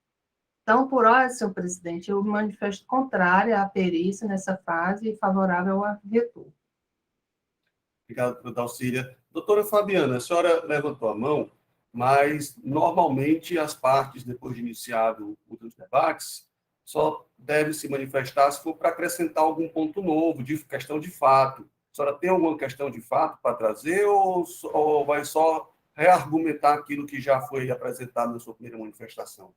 Então, por hora, senhor presidente, eu manifesto contrária à perícia nessa fase e favorável ao retorno. Obrigado, doutora Dalcília. Doutora Fabiana, a senhora levantou a mão, mas normalmente as partes, depois de iniciado os debates, só devem se manifestar se for para acrescentar algum ponto novo, de questão de fato. A senhora tem alguma questão de fato para trazer ou vai só reargumentar aquilo que já foi apresentado na sua primeira manifestação?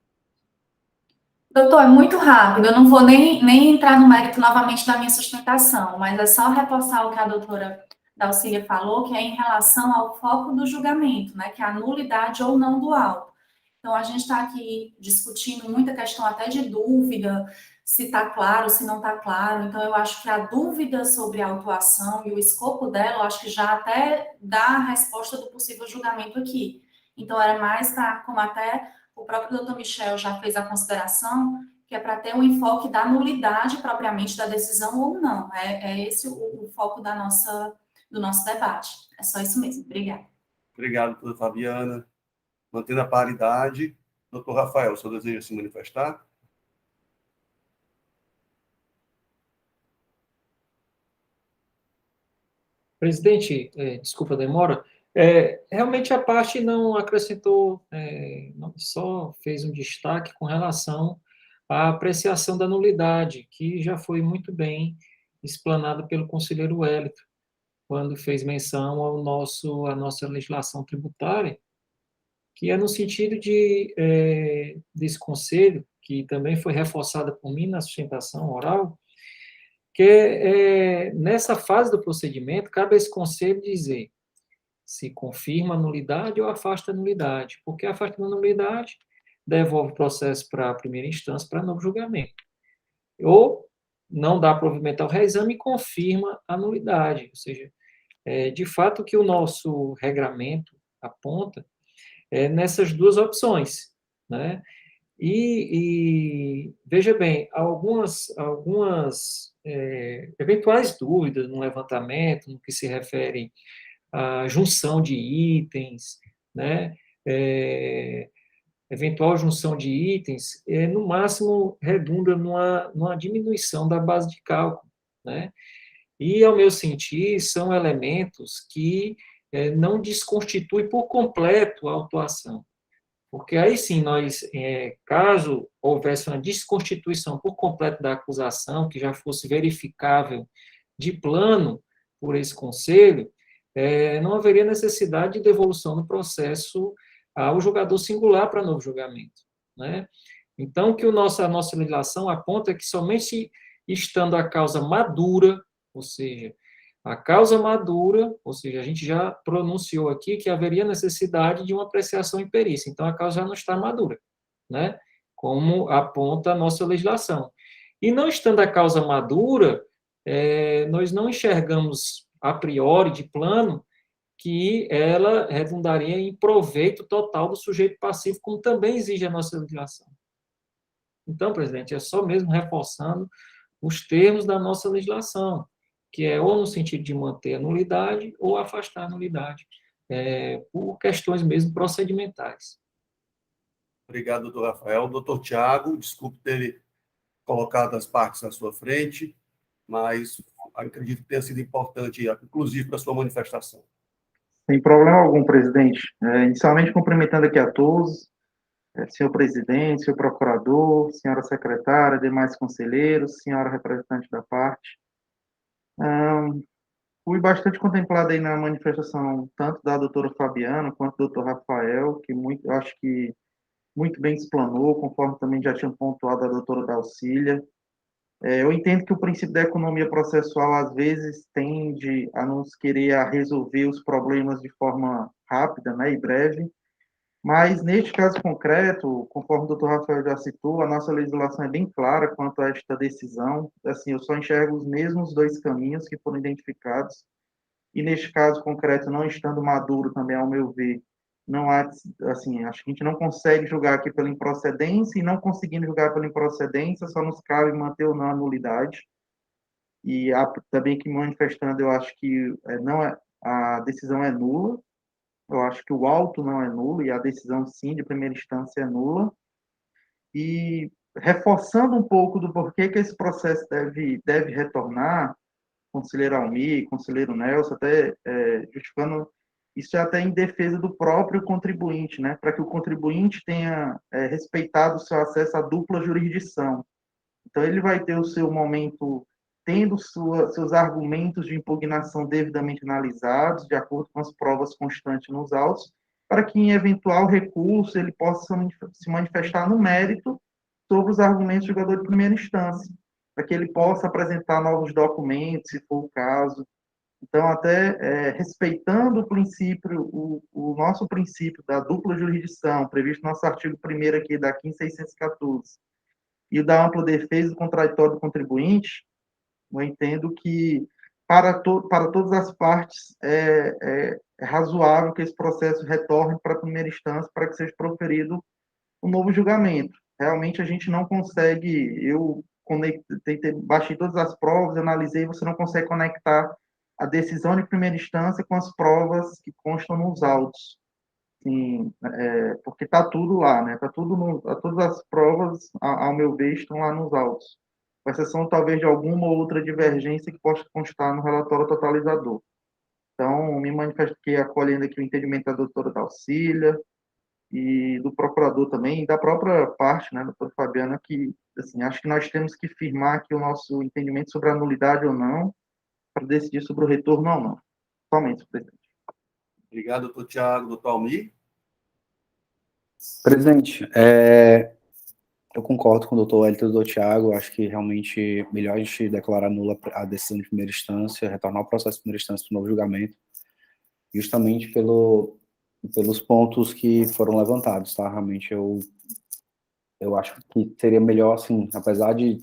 Doutor, é muito rápido, eu não vou nem entrar no mérito novamente da minha sustentação, mas é só reforçar o que a doutora Dalcília falou, que é em relação ao foco do julgamento, né, que é a nulidade ou não do auto. Então, a gente está aqui discutindo muita questão até de dúvida, se está claro, se não está claro. Então, eu acho que a dúvida sobre a autuação e o escopo dela, eu acho que já até dá a resposta do possível julgamento aqui. Então, era mais para, como até o próprio doutor Michel já fez a consideração, que é para ter um enfoque da nulidade propriamente da decisão ou não. É esse o foco do nosso debate. É só isso mesmo. Obrigada. Obrigado, doutora Fabiana. Mantendo a paridade, doutor Rafael, o senhor deseja se manifestar? Presidente, desculpa a demora, realmente a parte não acrescentou, não, só fez um destaque com relação à apreciação da nulidade, que já foi muito bem explanada pelo conselheiro Wellington, quando fez menção à nossa legislação tributária, que é no sentido desse conselho, que também foi reforçada por mim na sustentação oral, que nessa fase do procedimento, cabe a esse conselho dizer se confirma a nulidade ou afasta a nulidade. Porque afasta a nulidade, devolve o processo para a primeira instância para novo julgamento. Ou não dá provimento ao reexame e confirma a nulidade. Ou seja, de fato, o que o nosso regramento aponta é nessas duas opções, né? E veja bem, algumas eventuais dúvidas no levantamento, no que se refere à junção de itens, né? Eventual junção de itens, no máximo, redunda numa diminuição da base de cálculo, né? E, ao meu sentir, são elementos que não desconstituem por completo a autuação. Porque aí sim, caso houvesse uma desconstituição por completo da acusação, que já fosse verificável de plano por esse conselho, não haveria necessidade de devolução do processo ao julgador singular para novo julgamento, né? Então, o que a nossa legislação aponta é que somente estando a causa madura, ou seja, a causa madura, ou seja, a gente já pronunciou aqui que haveria necessidade de uma apreciação em perícia, então a causa já não está madura, né? Como aponta a nossa legislação. E não estando a causa madura, nós não enxergamos a priori, de plano, que ela redundaria em proveito total do sujeito passivo, como também exige a nossa legislação. Então, presidente, é só mesmo reforçando os termos da nossa legislação, que é ou no sentido de manter a nulidade ou afastar a nulidade, por questões mesmo procedimentais. Obrigado, doutor Rafael. Doutor Tiago, desculpe ter colocado as partes à sua frente, mas acredito que tenha sido importante, inclusive, para a sua manifestação. Sem problema algum, presidente. Inicialmente, cumprimentando aqui a todos, senhor presidente, senhor procurador, senhora secretária, demais conselheiros, senhora representante da parte. Fui bastante contemplado aí na manifestação, tanto da doutora Fabiana quanto do doutor Rafael, que eu acho que muito bem explanou, conforme também já tinha pontuado a doutora Dalcília. Eu entendo que o princípio da economia processual, às vezes, tende a nos querer resolver os problemas de forma rápida, né, e breve, Mas, neste caso concreto, conforme o doutor Rafael já citou, a nossa legislação é bem clara quanto a esta decisão. Assim, eu só enxergo os mesmos dois caminhos que foram identificados, e neste caso concreto, não estando maduro também, ao meu ver, não há, assim, acho que a gente não consegue julgar aqui pela improcedência, e não conseguindo julgar pela improcedência, só nos cabe manter ou não a nulidade. E há também que manifestando, eu acho que não é, a decisão é nula. Eu acho que o auto não é nulo e a decisão, sim, de primeira instância é nula. E reforçando um pouco do porquê que esse processo deve retornar, conselheiro Almir, conselheiro Nelson, até justificando, isso é até em defesa do próprio contribuinte, né? Para que o contribuinte tenha respeitado o seu acesso à dupla jurisdição. Então, ele vai ter o seu momento tendo seus argumentos de impugnação devidamente analisados, de acordo com as provas constantes nos autos, para que, em eventual recurso, ele possa se manifestar no mérito sobre os argumentos do julgador de primeira instância, para que ele possa apresentar novos documentos, se for o caso. Então, até respeitando o princípio, o nosso princípio da dupla jurisdição, previsto no nosso artigo 1º aqui, da 15.614, e o da ampla defesa do contraditório do contribuinte, eu entendo que, para todas as partes, é razoável que esse processo retorne para a primeira instância para que seja proferido um novo julgamento. Realmente, a gente não consegue, eu baixei todas as provas, analisei, você não consegue conectar a decisão de primeira instância com as provas que constam nos autos. Sim, porque está tudo lá, né? Todas as provas, ao meu ver, estão lá nos autos, com exceção talvez de alguma ou outra divergência que possa constar no relatório totalizador. Então, me manifestei acolhendo aqui o entendimento da doutora Dalcília e do procurador também, e da própria parte, né, doutora Fabiana, que, assim, acho que nós temos que firmar aqui o nosso entendimento sobre a nulidade ou não, para decidir sobre o retorno ou não. Somente, presidente. Obrigado, doutor Tiago. Doutor Almir? Presidente, eu concordo com o doutor Wellington e o doutor Tiago. Acho que realmente é melhor a gente declarar nula a decisão de primeira instância, retornar o processo de primeira instância para o novo julgamento, justamente pelos pontos que foram levantados, tá? Realmente eu acho que seria melhor, assim, apesar de,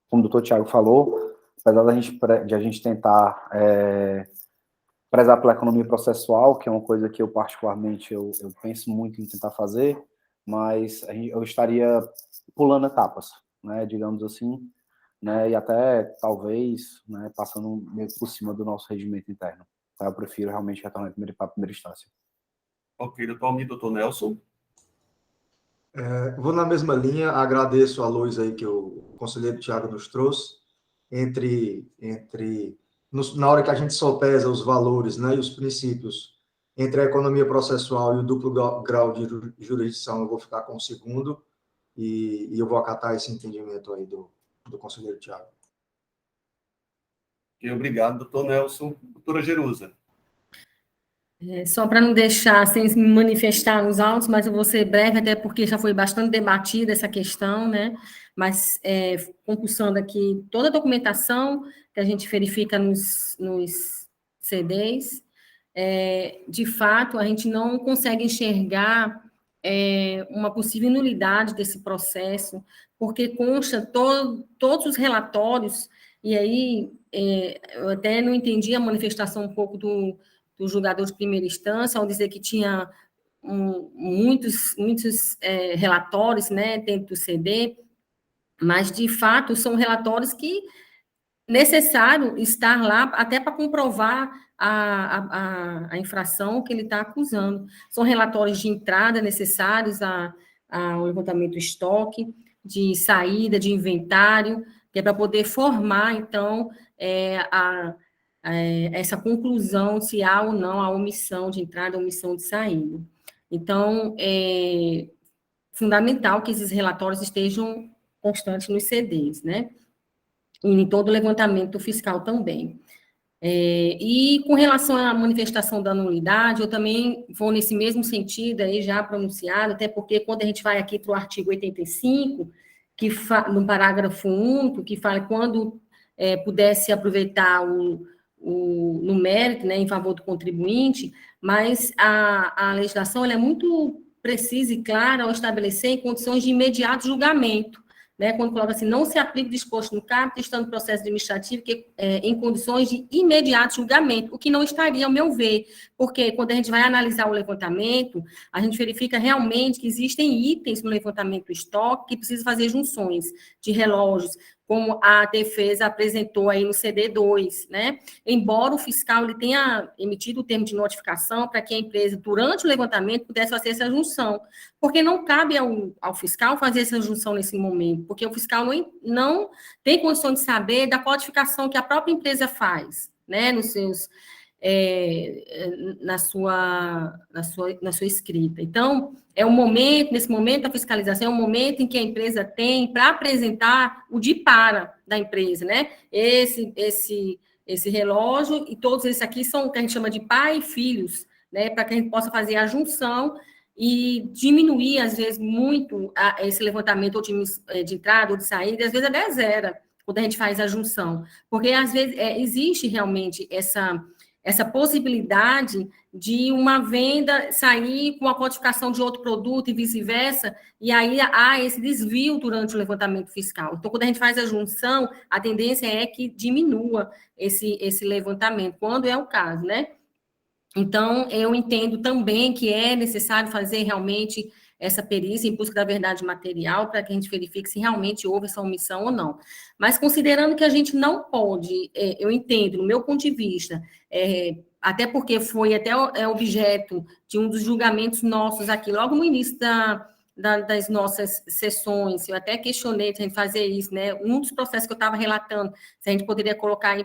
como o doutor Tiago falou, apesar de a gente tentar prezar pela economia processual, que é uma coisa que eu particularmente eu penso muito em tentar fazer, mas eu estaria pulando etapas, né, digamos assim, né, e até talvez, né, passando meio por cima do nosso regimento interno. Tá? Eu prefiro realmente retornar para a primeira instância. Ok, doutor Almir. Doutor Nelson? Vou na mesma linha, agradeço a luz aí que o conselheiro Tiago nos trouxe, na hora que a gente sopesa os valores, né, e os princípios entre a economia processual e o duplo grau de jurisdição, eu vou ficar com o segundo, e eu vou acatar esse entendimento aí do conselheiro Tiago. Ok, obrigado, doutor Nelson. Doutora Jerusa? Só para não deixar sem me manifestar nos autos, mas eu vou ser breve, até porque já foi bastante debatida essa questão, né? Mas, compulsando aqui toda a documentação que a gente verifica nos CDs, de fato, a gente não consegue enxergar uma possível nulidade desse processo, porque consta todos os relatórios, e aí eu até não entendi a manifestação um pouco do julgador de primeira instância, ao dizer que tinha muitos relatórios, né, dentro do CD, mas, de fato, são relatórios que necessário estar lá até para comprovar a infração que ele está acusando. São relatórios de entrada necessários ao levantamento do estoque, de saída, de inventário, que é para poder formar, então, essa conclusão se há ou não a omissão de entrada, omissão de saída. Então, é fundamental que esses relatórios estejam constantes nos CDs, né? E em todo o levantamento fiscal também. E com relação à manifestação da nulidade, eu também vou nesse mesmo sentido aí já pronunciado, até porque quando a gente vai aqui para o artigo 85, no parágrafo único, que fala quando pudesse aproveitar no mérito, né, em favor do contribuinte, mas a legislação ela é muito precisa e clara ao estabelecer em condições de imediato julgamento, né, quando coloca assim, não se aplica o disposto no caput, estando no processo administrativo em condições de imediato julgamento, o que não estaria, ao meu ver, porque quando a gente vai analisar o levantamento, a gente verifica realmente que existem itens no levantamento do estoque que precisa fazer junções de relógios, como a defesa apresentou aí no CD2, né? Embora o fiscal ele tenha emitido o termo de notificação para que a empresa, durante o levantamento, pudesse fazer essa junção, porque não cabe ao fiscal fazer essa junção nesse momento, porque o fiscal não tem condição de saber da codificação que a própria empresa faz, né, nos seus, na sua escrita. Então, nesse momento da fiscalização, é um momento em que a empresa tem para apresentar o DIPARA da empresa, né? Esse relógio e todos esses aqui são o que a gente chama de pai e filhos, né? Para que a gente possa fazer a junção e diminuir, às vezes, muito esse levantamento ou de entrada ou de saída, às vezes até zero, quando a gente faz a junção. Porque, às vezes, existe realmente essa possibilidade de uma venda sair com a codificação de outro produto e vice-versa, e aí há esse desvio durante o levantamento fiscal. Então, quando a gente faz a junção, a tendência é que diminua esse levantamento, quando é o caso, né? Então, eu entendo também que é necessário fazer realmente essa perícia em busca da verdade material para que a gente verifique se realmente houve essa omissão ou não. Mas considerando que a gente não pode, eu entendo, no meu ponto de vista, até porque foi até objeto de um dos julgamentos nossos aqui, logo no início das nossas sessões, eu até questionei se a gente fazer isso, né? Um dos processos que eu estava relatando, se a gente poderia colocar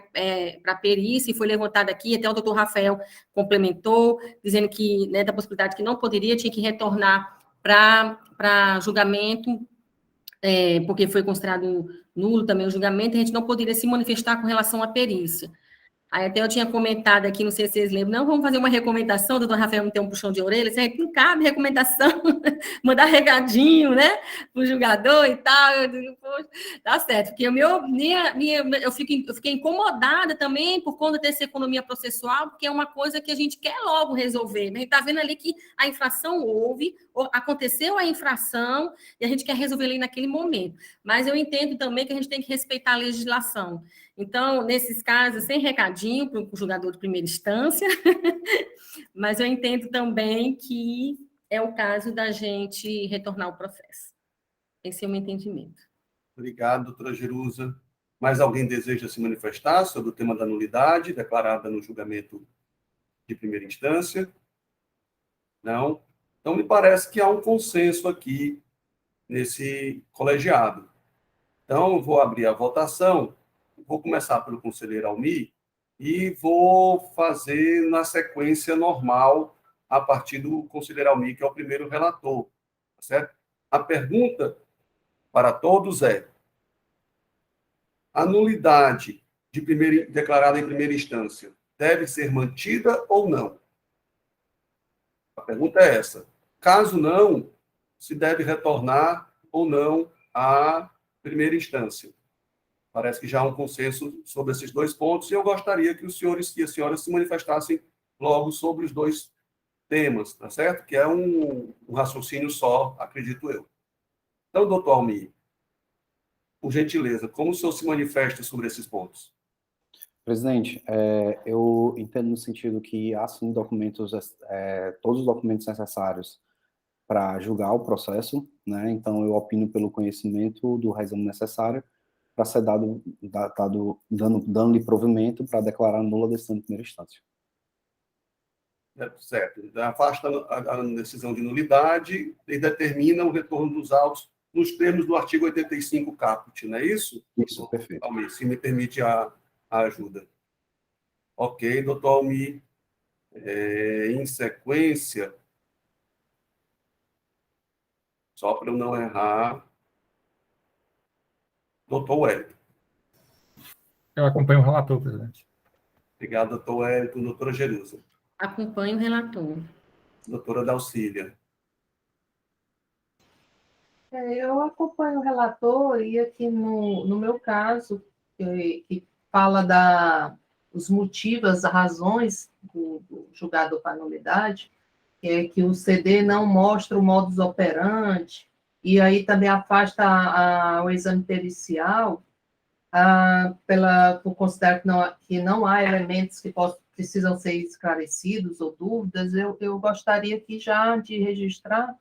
para perícia, e foi levantado aqui, até o doutor Rafael complementou, dizendo que, né, da possibilidade que não poderia, tinha que retornar para julgamento, porque foi considerado nulo também o julgamento, a gente não poderia se manifestar com relação à perícia. Aí até eu tinha comentado aqui, não sei se vocês lembram, não, vamos fazer uma recomendação, o doutor Rafael me tem um puxão de orelha, assim, não cabe recomendação, mandar regadinho, né, para o julgador e tal, eu digo, poxa, tá certo, porque eu fiquei incomodada também por conta dessa economia processual, porque é uma coisa que a gente quer logo resolver, né? A gente está vendo ali que a infração houve, aconteceu a infração, e a gente quer resolver ali naquele momento, mas eu entendo também que a gente tem que respeitar a legislação. Então, nesses casos, sem recadinho para o julgador de primeira instância, mas eu entendo também que é o caso da gente retornar o processo. Esse é o meu entendimento. Obrigado, doutora Jerusa. Mais alguém deseja se manifestar sobre o tema da nulidade declarada no julgamento de primeira instância? Não? Então, me parece que há um consenso aqui nesse colegiado. Então, eu vou abrir a votação. Vou começar pelo conselheiro Almir e vou fazer na sequência normal a partir do conselheiro Almir, que é o primeiro relator. Tá certo? A pergunta para todos é: a nulidade declarada em primeira instância deve ser mantida ou não? A pergunta é essa. Caso não, se deve retornar ou não à primeira instância. Parece que já há um consenso sobre esses dois pontos, e eu gostaria que os senhores e as senhoras se manifestassem logo sobre os dois temas, tá certo? Que é um raciocínio só, acredito eu. Então, doutor Almir, por gentileza, como o senhor se manifesta sobre esses pontos? Presidente, eu entendo no sentido que há, sim, documentos, todos os documentos necessários para julgar o processo, né? Então, eu opino pelo conhecimento do resumo necessário para ser dando-lhe provimento para declarar nula a decisão de primeira instância. Certo. Afasta a decisão de nulidade e determina o retorno dos autos nos termos do artigo 85 caput, não é isso? Isso, perfeito. Almir, se me permite a ajuda. Ok, doutor Almir. Em sequência, só para eu não errar, doutor Wellington. Eu acompanho o relator, presidente. Obrigado, doutor Wellington. Doutora Jerusa. Acompanho o relator. Doutora Dalcília. Eu acompanho o relator e aqui no meu caso, que fala os motivos, as razões do julgado para nulidade, que o CD não mostra o modus operandi, e aí também afasta o exame pericial, por considerar que não há elementos que precisam ser esclarecidos ou dúvidas, eu gostaria aqui já de registrar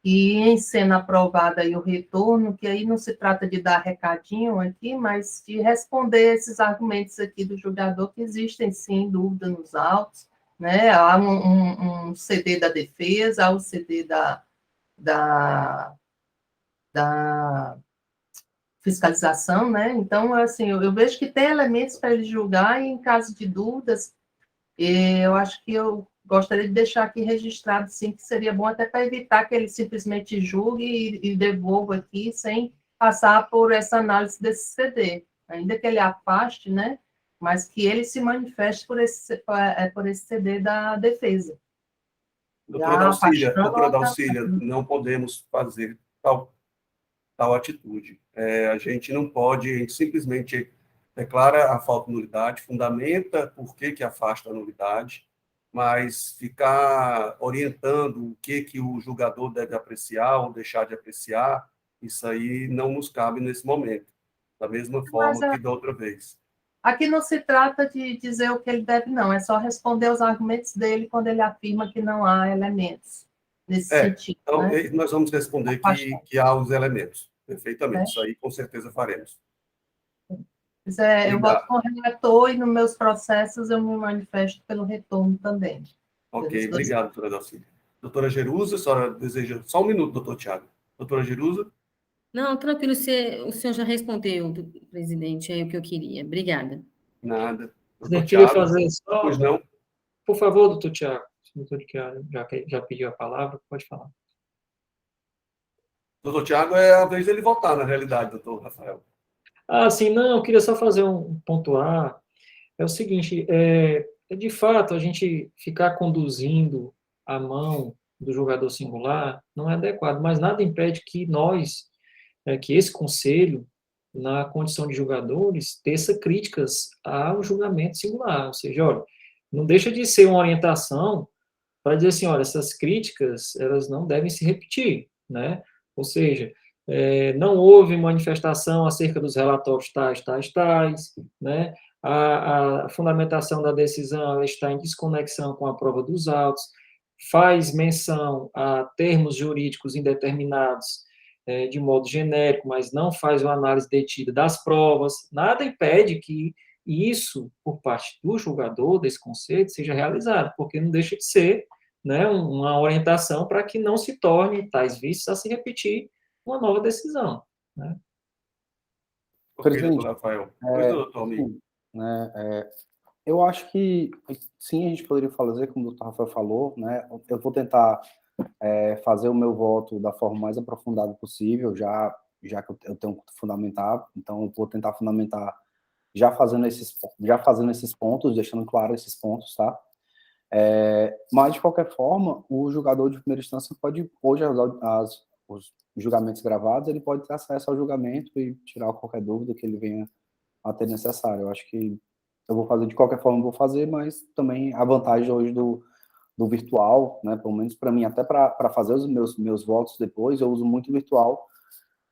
e em sendo aprovada aí o retorno, que aí não se trata de dar recadinho aqui, mas de responder esses argumentos aqui do julgador, que existem sim dúvida nos autos, né? Há um CD da defesa, há o CD da fiscalização, né? Então, assim, eu vejo que tem elementos para ele julgar, e em caso de dúvidas, eu acho que eu gostaria de deixar aqui registrado, sim, que seria bom até para evitar que ele simplesmente julgue e devolva aqui sem passar por essa análise desse CD. Ainda que ele afaste, né? Mas que ele se manifeste por esse CD da defesa. Doutora Dalcília, não podemos fazer tal atitude. A gente não pode, a gente simplesmente declara a falta de nulidade, fundamenta por que afasta a nulidade, mas ficar orientando o que o julgador deve apreciar ou deixar de apreciar, isso aí não nos cabe nesse momento, da mesma forma que da outra vez. Aqui não se trata de dizer o que ele deve, não, é só responder os argumentos dele quando ele afirma que não há elementos nesse sentido. Então, né? nós vamos responder que há os elementos, perfeitamente, isso aí com certeza faremos. Eu voto com o relator e nos meus processos eu me manifesto pelo retorno também. Ok, obrigado, doutora Dalcília. Doutora Jerusa, a senhora deseja... Só um minuto, doutor Tiago. Doutora Jerusa? Não, tranquilo, o senhor já respondeu, presidente, é o que eu queria. Obrigada. Nada. Eu queria fazer só... Pois não? Por favor, doutor Tiago. O doutor Tiago já pediu a palavra, pode falar. Doutor Tiago, é a vez dele votar, na realidade, doutor Rafael. Sim, não, eu queria só fazer um pontuar. É o seguinte, de fato, a gente ficar conduzindo a mão do jogador singular não é adequado, mas nada impede que nós, que esse conselho, na condição de jogadores, teça críticas ao julgamento singular. Ou seja, olha, não deixa de ser uma orientação para dizer assim, olha, essas críticas, elas não devem se repetir, né? Ou seja, não houve manifestação acerca dos relatórios tais, né? A fundamentação da decisão está em desconexão com a prova dos autos, faz menção a termos jurídicos indeterminados de modo genérico, mas não faz uma análise detida das provas. Nada impede que isso, por parte do julgador desse conceito, seja realizado, porque não deixa de ser, né, uma orientação para que não se torne tais vícios a se repetir uma nova decisão. Né? Presidente, Rafael. Pois, doutor amigo. Eu acho que, sim, a gente poderia fazer, como o doutor Rafael falou, né? Eu vou tentar fazer o meu voto da forma mais aprofundada possível, já que eu tenho que fundamentar, então eu vou tentar fundamentar já fazendo esses pontos, deixando claro esses pontos, tá? Mas, de qualquer forma, o julgador de primeira instância pode, hoje, os julgamentos gravados, ele pode ter acesso ao julgamento e tirar qualquer dúvida que ele venha a ter necessário. Eu acho que eu vou fazer de qualquer forma, vou fazer, mas também a vantagem hoje do virtual, né, pelo menos para mim, até para fazer os meus votos depois, eu uso muito o virtual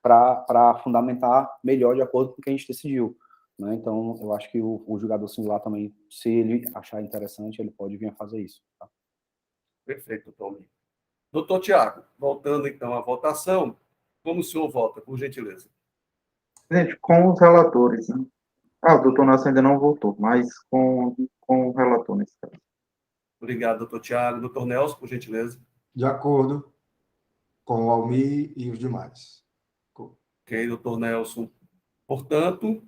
para fundamentar melhor de acordo com o que a gente decidiu. Né? Então, eu acho que o julgador singular também, se ele achar interessante, ele pode vir a fazer isso. Tá? Perfeito, doutor. Doutor Tiago, voltando então à votação, como o senhor vota, por gentileza? Gente, com os relatores, né? O doutor Nelson ainda não votou, mas com o relator nesse caso. Obrigado, doutor Tiago. Doutor Nelson, por gentileza. De acordo com o Almir e os demais. Ok, doutor Nelson. Portanto,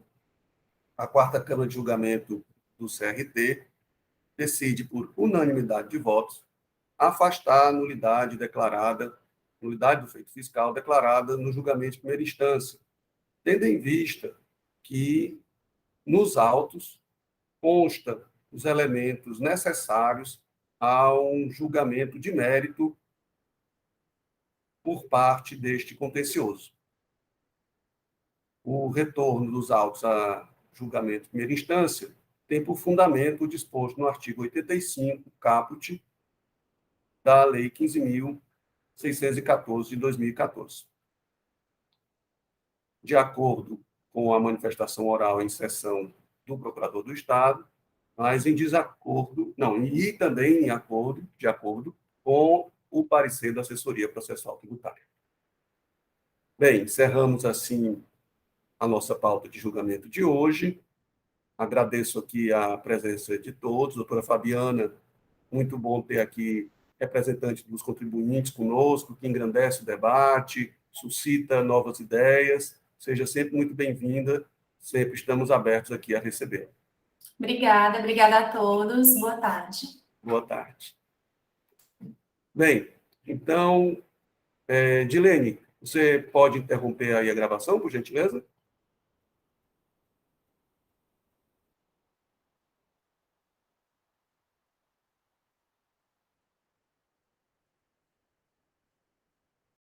a quarta Câmara de Julgamento do CRT decide, por unanimidade de votos, afastar a nulidade do feito fiscal declarada no julgamento de primeira instância, tendo em vista que nos autos consta os elementos necessários a um julgamento de mérito por parte deste contencioso. O retorno dos autos a julgamento de primeira instância tem por fundamento o disposto no artigo 85, caput, da Lei 15.614 de 2014. De acordo com a manifestação oral em sessão do Procurador do Estado, mas em desacordo, não, e também de acordo com o parecer da Assessoria Processual Tributária. Bem, encerramos assim a nossa pauta de julgamento de hoje. Agradeço aqui a presença de todos. Doutora Fabiana, muito bom ter aqui representante dos contribuintes conosco, que engrandece o debate, suscita novas ideias. Seja sempre muito bem-vinda, sempre estamos abertos aqui a receber. Obrigada a todos. Boa tarde. Boa tarde. Bem, então, Dilene, você pode interromper aí a gravação, por gentileza?